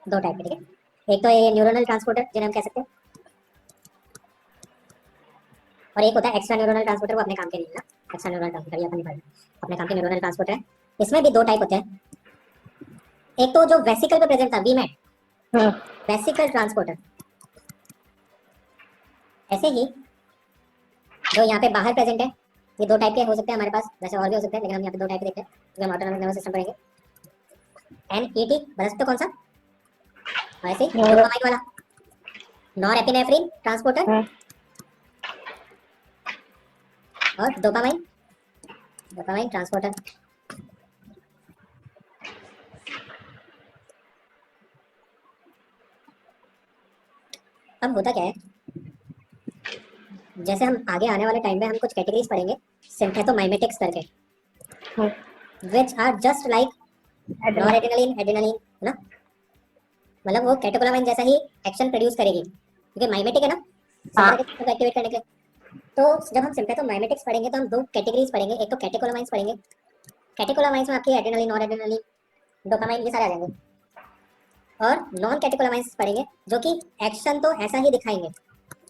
2 टाइप के। ठीक है, एक तो ये न्यूरोनल ट्रांसपोर्टर जिन्हें हम कह सकते हैं, और एक होता है एक्स्ट्रा न्यूरोनल ट्रांसपोर्टर, वो अपने काम के लिए ना, एक्स्ट्रा न्यूरोनल ट्रांसपोर्टर ये अपन नहीं पढ़ना, अपने काम के न्यूरोनल ट्रांसपोर्टर है। इसमें भी 2 टाइप होते हैं, एक तो जो वेसिकल पे प्रेजेंट था वीमेट, वेसिकल ट्रांसपोर्टर। ऐसे ही जो यहाँ पे बाहर प्रेजेंट है, ये 2 टाइप के हो सकते हैं हमारे पास, वैसे और भी हो सकते हैं, लेकिन हम यहाँ पे 2 टाइप के देखते हैं जो हम ऑटोनॉमस नर्वस सिस्टम पढ़ेंगे। एनईटी बता सकते हो कौन सा? वैसे ही डोपामाइन वाला नॉरएपिनेफ्रिन ट्रांसपोर्टर और डोपामाइन ट्रांसपोर्टर। अब होता क्या है, जैसे हम आगे आने वाले टाइम में हम कुछ कैटेगरीज पढ़ेंगे सिंथेटोमाइमेटिक्स करके, which are just like noradrenaline, adrenaline, है ना, मतलब वो कैटेकोलामाइन जैसा ही एक्शन प्रोड्यूस करेगी, क्योंकि माइमेटिक है ना, सिंथेटिक को एक्टिवेट करने के लिए। तो जब हम सिंथेटोमाइमेटिक्स पढ़ेंगे तो हम 2 कैटेगरीज पढ़ेंगे, एक तो कैटेकोलामाइंस पढ़ेंगे, कैटेकोलामाइंस में आपकी एड्रेनालिन, नॉरएड्रेनालिन, डोपामाइन ये सारे आ जाएंगे, और नॉन कैटेकोलामाइंस पढ़ेंगे जो कि एक्शन तो ऐसा ही दिखाएंगे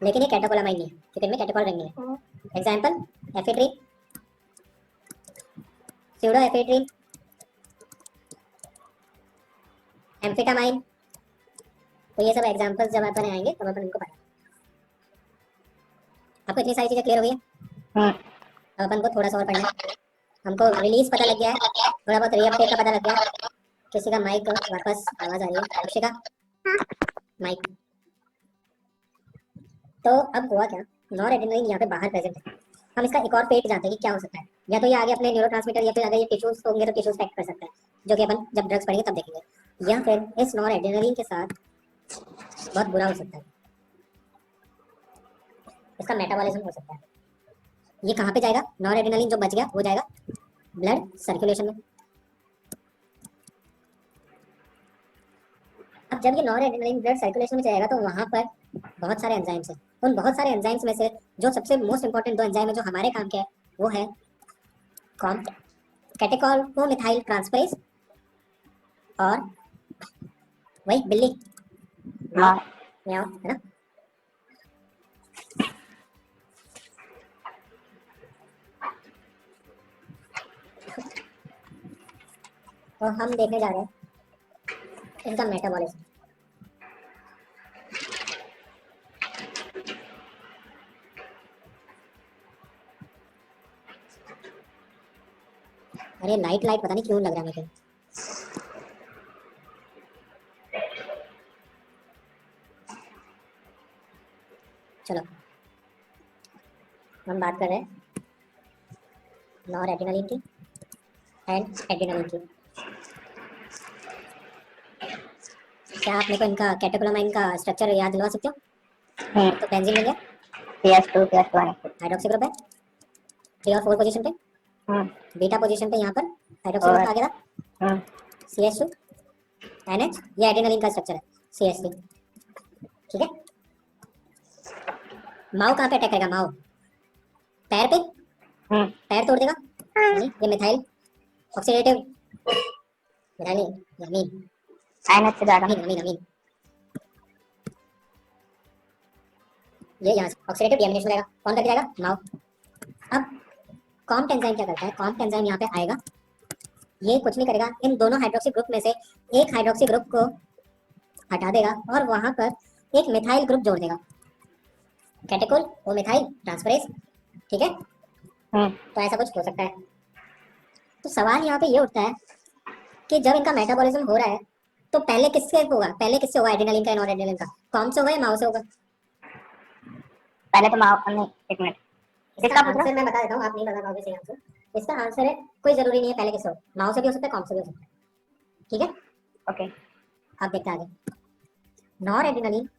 लेकिन ये कैटेकोलामाइन नहीं है, क्योंकि इनमें कैटेकोल रिंग नहीं है। Example ephedrine, pseudo ephedrine, amphetamine, तो ये सब एग्जांपल्स जब अपन आएंगे तब अपन इनको पढ़ेंगे। आपको इतनी सारी चीजें क्लियर हो गई है? अब अपन को थोड़ा सा और पढ़ना है। हमको रिलीज पता लग गया है, थोड़ा बहुत रीअपटेक का पता लग गया है। किसी का माइक वापस आवाज आ रही है, अक्षय का माइक। तो अब हुआ क्या, नॉरएड्रेनालिन यहाँ पे बाहर प्रेजेंट है, हम इसका एक और पेट जानते हैं कि क्या हो सकता है, या तो ये आगे अपने न्यूरोट्रांसमीटर, या फिर अगर ये टिश्यूज होंगे तो टिश्यूज एक्ट कर सकता है, जो कि अपन जब ड्रग्स पढ़ेंगे तब देखेंगे, या फिर इस नॉरएड्रेनालिन के साथ बहुत बुरा हो सकता है, इसका मेटाबॉलिज्म हो सकता है। ये कहाँ पे जाएगा, नॉरएड्रेनालिन जो बच गया वो जाएगा ब्लड सर्कुलेशन में। अब जब ये नॉरएड्रेनालिन ब्लड सर्कुलेशन में जाएगा तो वहां पर बहुत सारे एंजाइम्स हैं, उन बहुत सारे एंजाइम्स में से जो सबसे मोस्ट इंपॉर्टेंट 2 एंजाइम है जो हमारे काम के है, वो है कैटेकोल-मिथाइल ट्रांसफरेज और वही बिल्ली म्याऊ, है ना। तो हम देखने जा रहे हैं इज द मेटाबॉलिज्म। अरे लाइट लाइट पता नहीं क्यों लग रहा है मुझे। चलो हम बात कर रहे हैं नॉर एड्रेनालिन की एंड एड्रेनालिन की। क्या आप मेरे को इनका कैटेकोलामाइन का स्ट्रक्चर याद दिलवा सकते हो? तो बेंजीन में गया CS2 CS1 हाइड्रोक्सी ग्रुप है 3 और 4 पोजीशन पे। बीटा पोजीशन पे यहाँ पर हाइड्रोक्सी ग्रुप आ गया था CH2 NH। ये एड्रेनालिन का स्ट्रक्चर है CH3। ठीक है। माओ कहाँ पे अटैक करेगा? माओ पैर पे, पैर तोड़ देगा। यानी ये मिथाइल ऑक्सीडेटिव मिथाइल अमीन NH से जाएगा। अमीन अमीन ये यहाँ से ऑक्सीडेटिव डीएमिनेशन रहेगा। कौन करके जाएगा? माओ। अब कॉम्प्ट एंजाइम क्या करता है? कॉम्प्ट एंजाइम यहाँ पे आएगा, ये कुछ नहीं करेगा, इन दोनों हाइड्रोक्सी ग्रुप में से एक हाइड्रोक्सी ग्रुप को हटा देगा और वहां पर एक मिथाइल ग्रुप जोड़ देगा। कैटेकोल वो मिथाइल ट्रांसफरेज। ठीक है। तो ऐसा कुछ हो सकता है। तो सवाल यहाँ पे ये उठता है कि जब इनका मेटाबॉलिज्म हो रहा है तो पहले किससे होगा? पहले किससे होगा? एड्रेनालिन का, नॉर एड्रेनालिन का? कॉम से होगा या माओ से होगा? पहले तो माओ नहीं, एक मिनट, इसका आंसर मैं बता देता हूँ, आप नहीं बता पाओगे सही आंसर। इसका आंसर है कोई जरूरी नहीं है पहले किससे हो, माओ से भी हो सकता है, कॉम से भी हो सकता है। ठीक है। ओके। अब देखते हैं आगे। नॉर एड्रेनालिन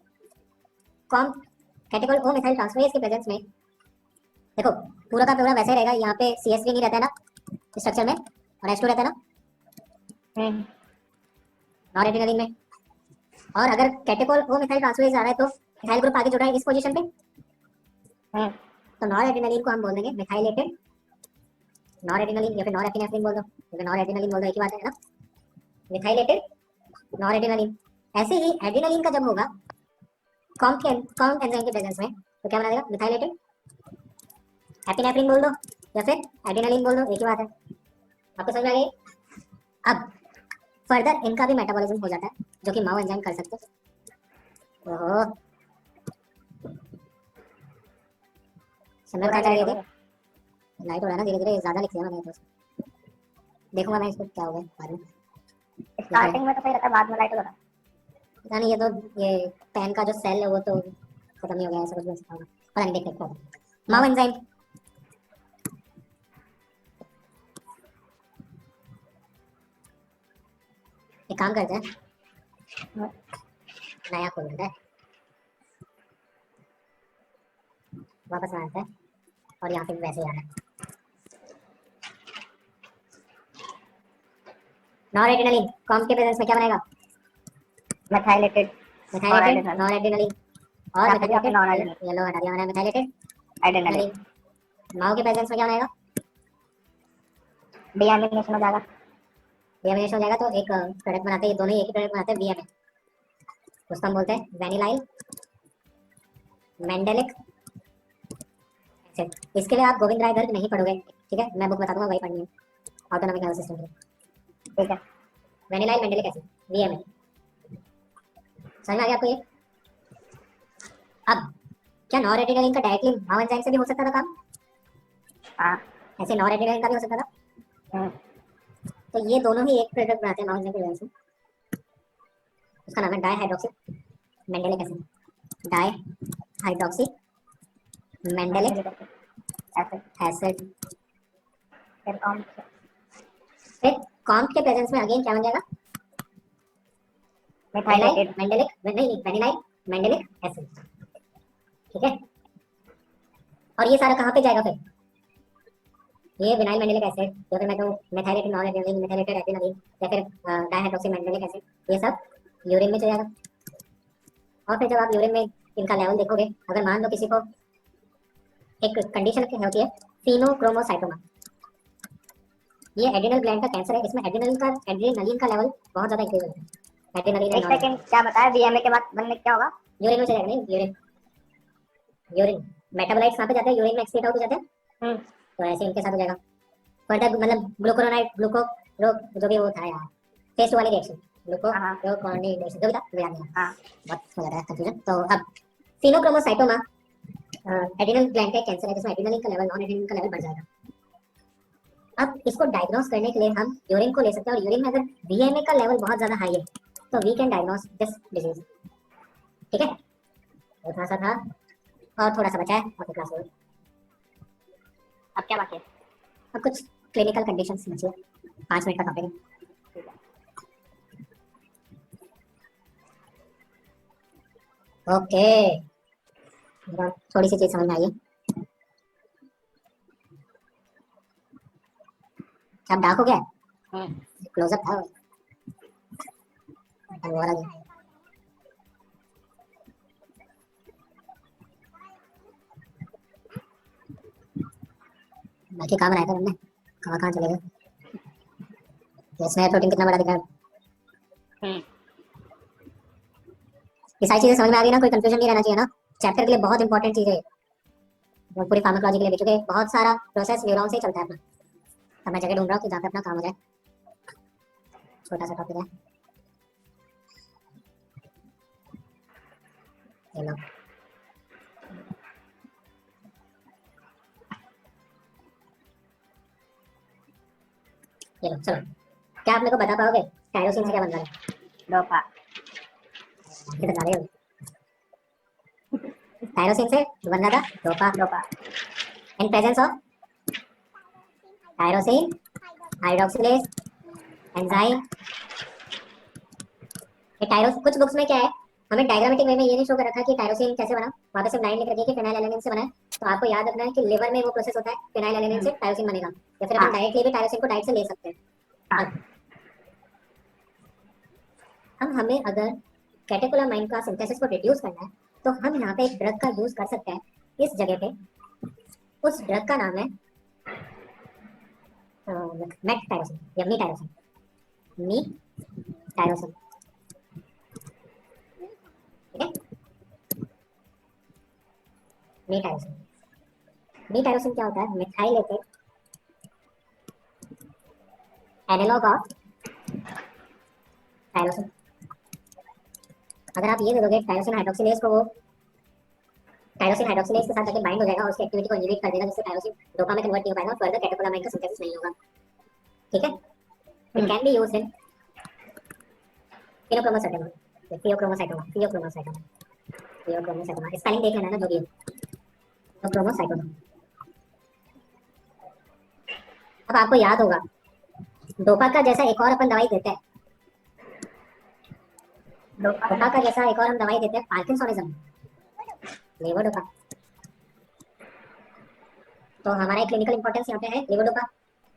कॉम कैटेकोल ओ मिथाइल ट्रांसफरेज के प्रेजेंस में देखो पूरा का पूरा वैसे रहेगा। यहाँ पे CH3 नहीं रहता है ना स्ट्रक्चर में, और H2 रहता है ना नॉर एड्रेनालिन में। और अगर कैटेकोल ओ मिथाइल ट्रांसफरेज आ रहा है तो मिथाइल ग्रुप आगे जुड़ रहा है इस पोजीशन पे, तो नॉर एड्रेनालिन को हम बोल देंगे मिथाइलेटेड नॉर एड्रेनालिन, या फिर नॉर एपिनेफ्रिन बोल दो, या फिर नॉर एड्रेनालिन बोल दो, एक ही बात है ना। Methylated nor adrenaline. ऐसे ही एड्रेनालिन का जब होगा कॉम्प्ट एंजाइम के प्रेजेंस में तो क्या बना देगा? मिथाइलेटेड एपिनेफ्रिन बोल दो या फिर एड्रेनालिन बोल दो, एक ही बात है। आपको समझ में आ गई? अब फर्दर इनका भी मेटाबॉलिज्म हो जाता है जो कि माओ एंजाइम कर सकते हैं। ओहो समय कहाँ चले गए थे? लाइट हो रहा है ना धीरे धीरे, ज्यादा लिख दिया मैंने तो। देखूंगा मैं इसको क्या होगा बाद में। स्टार्टिंग में तो सही रहता है, बाद में लाइट हो जाता है। पता नहीं, ये तो ये पेन का जो सेल है वो तो खत्म ही हो गया, ऐसा कुछ भी हो सकता होगा, पता नहीं, देखते हैं। माओ एंजाइम एक काम करते हैं, नया खोल लेते हैं, वापस आ जाते हैं और यहाँ पे वैसे ही आ रहा है। नॉर एड्रेनालिन कॉम्प्ट के प्रेजेंस में क्या बनेगा? मिथाइलेटेड मिथाइलेटेड नॉर एड्रेनालिन और या फिर मिथाइलेटेड non-adrenaline। येलो हटा दिया मैंने, मिथाइलेटेड एड्रेनालिन एड्रेनालिन। माओ के प्रेजेंस में क्या बनेगा? डीएमिनेशन हो जाएगा। डीएमिनेशन हो जाएगा तो एक प्रोडक्ट बनाते हैं, ये दोनों ही एक ही प्रोडक्ट बनाते हैं, बीएमए। उसको हम बोलते हैं वेनिलाइल मेंडेलिक एसिड। इसके लिए आप गोविंद राय गर्ग नहीं पढ़ोगे, ठीक है, मैं बुक बता दूंगा, वही पढ़नी है, ऑटोनॉमिक नर्वस सिस्टम की। ठीक है। वेनिलाइल मेंडेलिक एसिड बीएमए। समझ में आ गया आपको ये? अब क्या नॉर एड्रेनालिन का डायरेक्टली माओ एंजाइम से भी हो सकता था काम? हाँ। ऐसे नॉर एड्रेनालिन का भी हो सकता था। तो ये दोनों ही एक प्रोडक्ट बनाते हैं माओ एंजाइम की वजह से, उसका नाम है dihydroxy mandelic acid. Dihydroxy mandelic acid. फिर कौन फिर कॉम्प्ट के प्रेजेंस में अगेन क्या बन जाएगा? मिथाइलेटेड मेंडेलिक नहीं, वेनिलाइल मेंडेलिक एसिड। ठीक है। और ये सारा कहाँ पे जाएगा फिर? ये विनाइल मेंडेलिक एसिड, या फिर मैं कहूँ मेथाइलेटेड नॉन एड्रेनालिन, मेथाइलेटेड एड्रेनालिन, या फिर डाइहाइड्रोक्सी मेंडेलिक एसिड, ये सब यूरिन में चला जाएगा। और फिर जब आप यूरिन में इनका लेवल देखोगे, अगर मान लो किसी को एक कंडीशन होती है फिनोक्रोमोसाइटोमा, ये एड्रेनल ग्लैंड का कैंसर है, इसमें एड्रेनलिन का लेवल बहुत ज्यादा इंक्रीज होता है। एड्रेनलिन एक सेकंड, क्या बताया बीएमए के बाद बनने क्या होगा? यूरिन में चला जाएगा। नहीं, यूरिन यूरिन मेटाबोलाइट्स कहाँ पे जाते हैं? यूरिन में एक्सक्रीट आउट हो जाते हैं। तो ऐसे इनके साथ हो जाएगा। फर्दर मतलब ग्लूकोरोनाइड ग्लूको जो भी वो था यार, फेज 2 वाली रिएक्शन, हाँ। ग्लूकोकोर्टिकोइड जो भी था वो याद नहीं हाँ। बहुत हो जाता है कंफ्यूजन। तो अब फिनोक्रोमोसाइटोमा एड्रिनल ग्लैंड का कैंसर है जिसमें एड्रिनलिन का लेवल नॉन एड्रिनलिन का लेवल बढ़ जाएगा। अब इसको डायग्नोस करने के लिए हम यूरिन को ले सकते हैं और यूरिन में अगर वीएमए का लेवल बहुत ज्यादा हाई है तो we can diagnose this disease. ठीक है, तो थोड़ा सा था और थोड़ा सा बचा है और क्लास में अब क्या बाकी है? अब कुछ क्लिनिकल कंडीशंस बची है, 5 मिनट का टॉपिक है। ठीक है। ओके, थोड़ी सी चीज समझ में आई है। अब डार्क हो गया है, क्लोजअप था वो वाला नहीं। बाकी काम बनाया था हमने, कहाँ कहाँ चले गए। इसमें प्रोटीन कितना बड़ा दिख रहा है, ये सारी चीजें समझ में आ गई ना, कोई कंफ्यूजन नहीं रहना चाहिए ना। चैप्टर के लिए बहुत इंपॉर्टेंट चीज है वो, पूरी फार्माकोलॉजी के लिए भी, क्योंकि बहुत सारा प्रोसेस न्यूरॉन से ही चलता है अपना। अब मैं जगह ढूंढ रहा हूँ कि जहाँ पे अपना काम हो जाए। छोटा सा टॉपिक है ये लो। ये लो चलो, क्या आप मेरे को बता पाओगे टायरोसिन से क्या बन रहा है? डोपा। ये तो गाली होगी। टायरोसिन से बन रहा था dopa. Dopa. In presence of tyrosine hydroxylase enzyme. ये टायरोस कुछ बुक्स में क्या है, हमें डायग्रामेटिक वे में ये नहीं शो कर रखा कि टायरोसिन कैसे बना, वहाँ पे सिर्फ लाइन लिख रखी है कि फेनाइलएलानिन से बना है। तो आपको याद रखना है कि लिवर में वो प्रोसेस होता है, फेनाइलएलानिन से टायरोसिन बनेगा, या फिर अपन डायरेक्टली भी टायरोसिन को डाइट से ले सकते हैं। अब हमें अगर कैटेकोलामाइन का सिंथेसिस को रिड्यूस करना है तो हम यहाँ पे एक ड्रग का यूज कर सकते हैं इस जगह पे। उस ड्रग का नाम है मेट टायरोसिन या मी टायरोसिन। मी टायरोसिन, ठीक है, मी टायरोसिन। मी टायरोसिन क्या होता है, मिथाइलेटेड एनालॉग ऑफ टायरोसिन। अगर आप ये दे दोगे टायरोसिन हाइड्रोक्सिलेज को, वो टायरोसिन हाइड्रोक्सिलेज के साथ जाके बाइंड हो जाएगा और उसकी एक्टिविटी को इनहिबिट कर देगा, जिससे टायरोसिन डोपा में कन्वर्ट नहीं हो पाएगा और फर्दर कैटेकोलामाइन का सिंथेसिस नहीं होगा। ठीक है, it can be used in pheochromocytoma, pheochromocytoma, pheochromocytoma, pheochromocytoma, spelling देख लेना ना जो भी है, थियोक्रोमोसाइटोमा। अब आपको याद होगा डोपा का जैसा एक और अपन दवाई देते हैं, डोपा का जैसा एक और हम दवाई देते हैं पार्किंसोनिज्म, लेवोडोपा। तो हमारा एक क्लिनिकल इंपॉर्टेंस यहाँ पे है लेवोडोपा।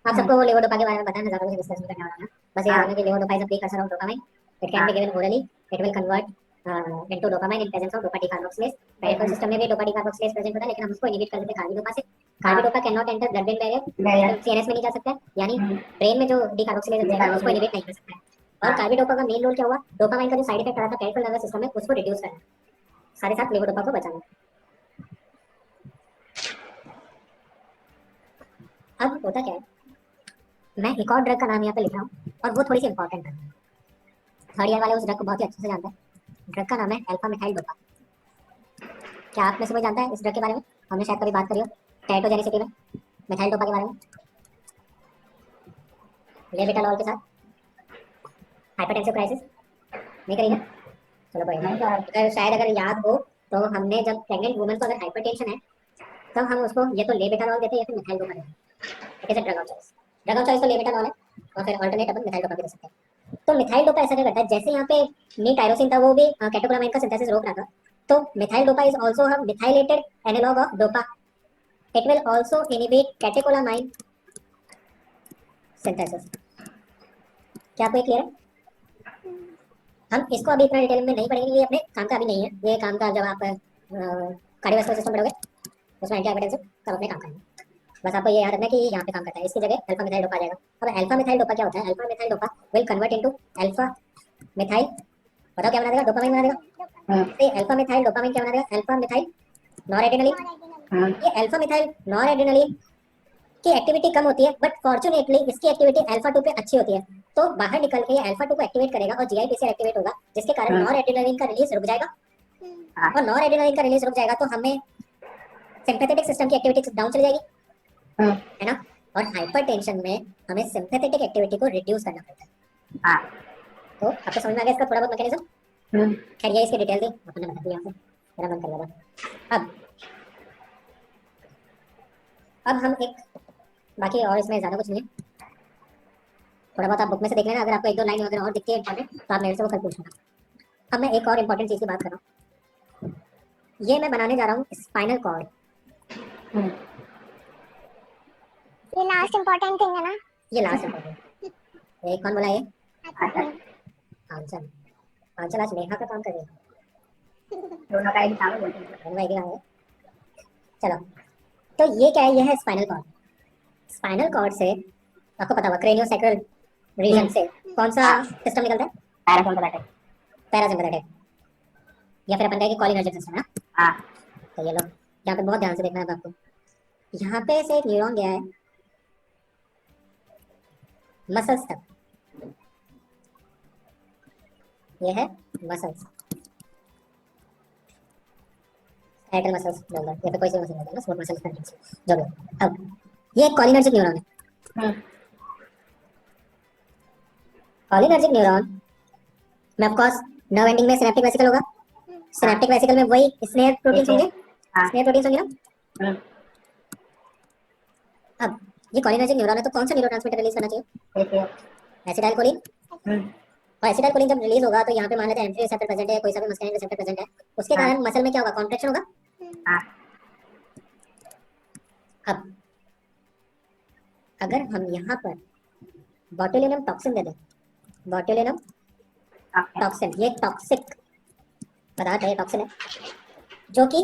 आप सबको वो लेवोडोपा के बारे में बताना, ज्यादा कुछ डिस्कस नहीं करने वाला ना, बस ये जानना कि levodopa is a precursor of dopamine, it can be given orally, it will convert into dopamine in presence of dopa decarboxylase. Peripheral system में भी डोपा डिकार्बोक्सिलेज प्रेजेंट होता है, लेकिन हम उसको इनहिबिट कर देते हैं कार्बिडोपा से। Carbidopa can not enter blood brain barrier, CNS में नहीं जा सकता है, यानी ब्रेन में जो डिकार्बोक्सिलेज है उसको इनहिबिट नहीं कर सकता है। और कार्बिडोपा का मेन रोल क्या हुआ, डोपामाइन का जो साइड इफेक्ट आ रहा था पेरिफेरल नर्वस सिस्टम में उसको रिड्यूस करना, साथ ही साथ लेवोडोपा को बचाना। अब होता क्या है, मैं एक और ड्रग का नाम यहाँ पे लिख रहा हूँ और वो थोड़ी सी इंपॉर्टेंट है, थर्ड ईयर वाले उस ड्रग को बहुत ही अच्छे से जानते हैं। ड्रग का नाम है अल्फा मिथाइल डोपा। क्या आप में से कोई जानता है इस ड्रग के बारे में? हमने शायद कभी बात करी हो टेटोजेनिसिटी में मिथाइल डोपा के बारे में, लेविटालॉल के साथ हाइपरटेंसिव क्राइसिस नहीं करेंगे? चलो कोई नहीं, अगर शायद अगर याद हो तो हमने जब प्रेग्नेंट वुमन को अगर हाइपरटेंशन है तब हम उसको ये तो लेविटालॉल देते हैं या फिर मिथाइल डोपा देते हैं। It is a drug of choice, drug of choice तो लेविटालॉल है और फिर अल्टरनेट अपन मिथाइल डोपा भी दे सकते हैं। तो मिथाइल डोपा ऐसा क्या करता है, जैसे यहाँ पे नी टायरोसिन था वो भी कैटेकोलामाइन का सिंथेसिस रोक रहा था, तो methyl dopa is also a methylated analogue of dopa, it will also inhibit catecholamine synthesis. क्या आपको क्लियर है? हम इसको अभी इतना डिटेल में नहीं पढ़ेंगे, ये अपने काम का अभी नहीं है, ये काम का जब आप कार्डियोवास्कुलर सिस्टम पढ़ोगे उसमें एंटी हाइपरटेंसिव तब अपने काम करेंगे। बस आपको ये याद रखना है कि ये यहाँ पे काम करता है, इसकी जगह अल्फा मिथाइल डोपा आ जाएगा। अब अल्फा मिथाइल डोपा क्या होता है, alpha methyl dopa will convert into alpha methyl, बताओ क्या बना देगा, डोपामाइन बना देगा। तो अल्फा मिथाइल डोपामाइन क्या बना देगा, अल्फा मिथाइल नॉरएड्रेनालिन। ये अल्फा मिथाइल नॉरएड्रेनालिन की एक्टिविटी कम होती है, बट फॉर्चुनेटली इसकी एक्टिविटी अल्फा 2 पे अच्छी होती है, तो बाहर निकल के ये अल्फा 2 को एक्टिवेट करेगा और जीआईपीसी एक्टिवेट होगा, जिसके कारण नॉर एड्रेनालिन का रिलीज रुक जाएगा। और नॉर एड्रेनालिन का रिलीज रुक जाएगा तो हमें सिंपैथेटिक सिस्टम की एक्टिविटी डाउन चली जाएगी, है ना। और हाइपरटेंशन में हमें सिंपैथेटिक एक्टिविटी को रिड्यूस करना पड़ता है। तो आपको समझ में आ गया इसका थोड़ा बहुत मैकेनिज्म? खैर ये इसकी डिटेल थी, आपने बता दिया। मेरा मन कर लगा। अब हम एक बाकी और इसमें ज़्यादा कुछ नहीं है, थोड़ा बहुत आप बुक में से देख लेना, अगर आपको एक दो लाइन वगैरह और दिखती है इंपॉर्टेंट तो आप मेरे से वो कल पूछना। अब मैं एक और इंपॉर्टेंट चीज़ की बात कर रहा हूँ, ये मैं बनाने जा रहा हूँ स्पाइनल कॉर्ड। ये लास्ट इम्पोर्टेंट थिंग है ना? ये लास्ट इंपॉर्टेंट। ये कौन बोला? ये आंचल। आंचल आज नेहा का काम कर रही है, दोनों का एक काम बोलते हैं। दोनों एक ही काम है। चलो, तो ये क्या है? ये है स्पाइनल कॉर्ड। स्पाइनल कॉर्ड से आपको पता होगा क्रेनियोसैक्रल रीजन से कौन सा सिस्टम निकलता है? पैरासिम्पैथेटिक। पैरासिम्पैथेटिक, या फिर अपन कहेंगे कॉलिनर्जिक सिस्टम, है ना? हाँ। तो ये लो, यहाँ पे बहुत ध्यान से देखना है आपको। यहाँ पे से एक न्यूरॉन गया है मसल्स तक, ये है मसल्स, स्केलेटल मसल्स बोल दो, या फिर कोई सी मसल बोल दो, स्मूथ मसल्स जो भी। अब ये एक कॉलिनर्जिक न्यूरॉन है। कॉलिनर्जिक न्यूरॉन में ऑफ कोर्स नर्व एंडिंग में सिनेप्टिक वेसिकल होगा। सिनेप्टिक वेसिकल में वही स्नेयर प्रोटीन्स होंगे, स्नेयर प्रोटीन्स होंगे ना। अब ये कॉलिनर्जिक न्यूरॉन है तो कौन सा न्यूरोट्रांसमीटर रिलीज करना चाहिए? एसिटाइलकोलिन। और एसिटाइलकोलिन जब रिलीज होगा तो यहाँ पे मान लेते हैं एंट्री रिसेप्टर प्रेजेंट है, कोई सा भी मस्कुलिन रिसेप्टर प्रेजेंट है, उसके कारण मसल में क्या होगा? कॉन्ट्रैक्शन होगा। अब अगर हम यहाँ पर बॉटुलिनम टॉक्सिन दे दें, बॉटुलिनम टॉक्सिन, ये टॉक्सिक पदार्थ है, टॉक्सिन है, जो कि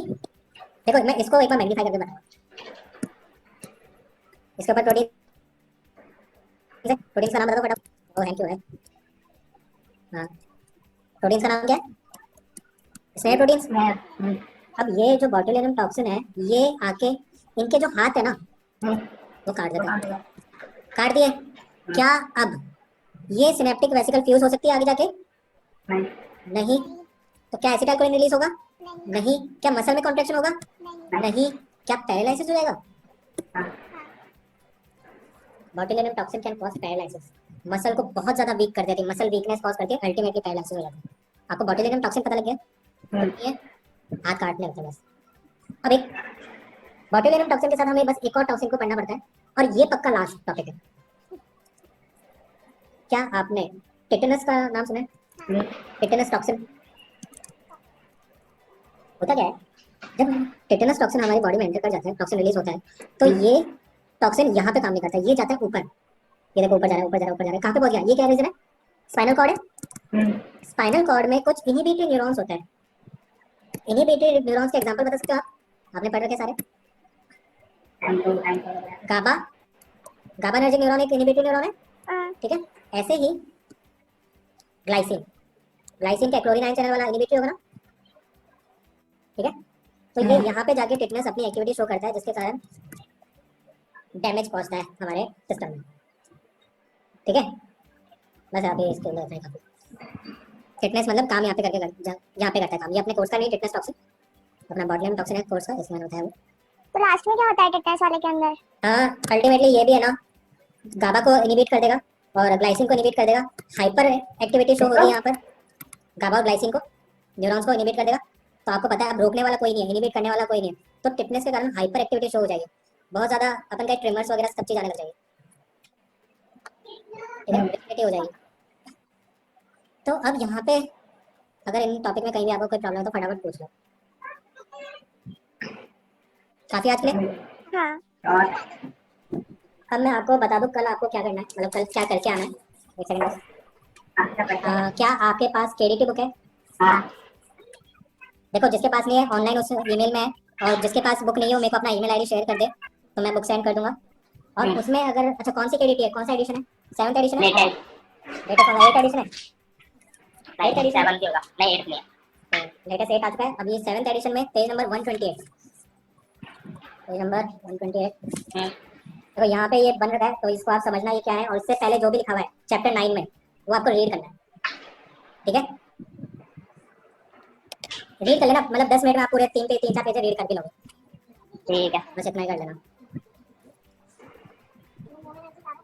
देखो मैं इसको एक बार मैग्नीफाई करके बताऊँ। इसके ऊपर प्रोटीन का नाम बता दो फटाफट। ओ थैंक यू है। हाँ, प्रोटीन का नाम क्या है? Snare proteins. अब ये जो बॉटुलिनम टॉक्सिन है, ये आके इनके जो हाथ है ना वो काट देते हैं। काट दिए क्या? अब ये सिनेप्टिक वेसिकल फ्यूज हो सकती है आगे जाके? नहीं। तो क्या एसिटाइलकोलिन रिलीज होगा? नहीं। क्या मसल में कॉन्ट्रैक्शन होगा? नहीं। क्या पैरालिसिस हो जाएगा? Botulinum toxin can cause paralysis, muscle को बहुत ज्यादा वीक कर देती है, मसल वीकनेस कॉज करके अल्टीमेटली पैरालिसिस हो जाता है। आपको बॉटुलिनम टॉक्सिन पता लग गया? ये हाथ काटने होते हैं बस। अब एक बॉटुलिनम टॉक्सिन के साथ हमें बस एक और टॉक्सिन को पढ़ना पड़ता है, और ये पक्का लास्ट टॉपिक है। क्या आपने टिटेनस का नाम सुना है? टिटेनस टॉक्सिन होता क्या है? जब टिटेनस टॉक्सिन हमारी बॉडी में एंटर कर जाता है, टॉक्सिन रिलीज होता है, तो ये टॉक्सिन यहाँ पे काम नहीं करता, ये जाता है ऊपर। ये देखो ऊपर जा रहा है, ऊपर जा रहा है, ऊपर जा रहा है। कहाँ पे पहुंच गया? ये क्या रीजन है? स्पाइनल कॉर्ड है। स्पाइनल कॉर्ड में कुछ इनहिबिटरी न्यूरॉन्स होते हैं। इनहिबिटरी न्यूरॉन्स के एग्जांपल बता सकते हो आप? आपने पढ़ रखे सारे। गाबा, गाबार्जिक न्यूरॉन एक इनहिबिटरी न्यूरॉन है, ठीक है। ऐसे ही ग्लाइसिन, ग्लाइसिन का क्लोरीन आयन चैनल वाला इनहिबिटरी होगा ना, ठीक है। तो ये यहाँ पे जाके टिटनेस अपनी एक्टिविटी शो करता है, जिसके कारण डैमेज पहुंचता है हमारे सिस्टम में, ठीक है। बस आप इसके अंदर इतना ही काफी। टिटनेस मतलब काम यहाँ पे करके यहाँ पे करता है काम। ये अपने कोर्स का नहीं, टिटनेस टॉक्सिन अपना बॉटुलिनम टॉक्सिन है कोर्स का, इसमें होता है वो। तो लास्ट में क्या होता है टिटनेस वाले के अंदर? हाँ, अल्टीमेटली ये भी है ना, गाबा को इनहिबिट कर देगा और ग्लाइसिन को इनहिबिट कर देगा। हाइपर एक्टिविटी शो होगी यहाँ पर, गाबा और ग्लाइसिन को, न्यूरॉन्स को इनहिबिट कर देगा। तो आपको पता है अब रोकने वाला कोई नहीं है, इनहिबिट करने वाला कोई नहीं है, तो टिटनेस के कारण हाइपर एक्टिविटी शो हो जाएगी, बहुत ज्यादा अपन का ट्रिमर्स वगैरह सब चीज आने लग जाएगी, ठीक है, एक्टिविटी हो जाएगी। तो अब यहाँ पे अगर इन टॉपिक में कहीं भी आपको कोई प्रॉब्लम है तो फटाफट पूछ लो। काफी आज के लिए? हाँ। अब मैं आपको बता दूं कल आपको क्या करना है, मतलब कल क्या करके आना है। एक सेकंड बस। क्या आपके पास केडीटी बुक है? देखो जिसके पास नहीं है ऑनलाइन उस ईमेल में है, और जिसके पास बुक नहीं हो मेरे को अपना ईमेल आईडी शेयर कर दे तो मैं बुक सेंड कर दूंगा। और उसमें अगर अच्छा कौन सी केडीटी है, कौन सा एडिशन है? 7th एडिशन है? लेटेस्ट वाला 8 एडिशन है? 8 एडिशन होगा नहीं 8 नहीं है, लेटेस्ट 8 आ चुका है। अब ये 7th एडिशन में पेज नंबर 128, पेज नंबर 128 देखो यहाँ पे ये बन रहा है, तो इसको आप समझना ये क्या है, और इससे पहले जो भी लिखा हुआ है चैप्टर 9 में वो आपको रीड करना है, ठीक है। रीड कर लेना, मतलब 10 मिनट में आप पूरे 3 4 पेज रीड करके लोगे। ठीक है। बस इतना ही कर लेना।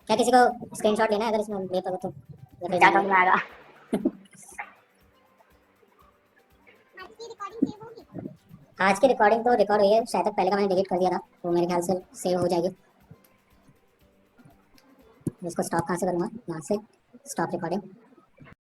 क्या किसी को स्क्रीनशॉट लेना है अगर इसमें ले पाओ तो, या फिर क्या जाने समझ में आएगा? आज की रिकॉर्डिंग तो रिकॉर्ड हुई है, शायद तक पहले का मैंने डिलीट कर दिया था, तो मेरे ख्याल से सेव हो जाएगी। इसको स्टॉप कहाँ से करूँगा, यहाँ से स्टॉप रिकॉर्डिंग।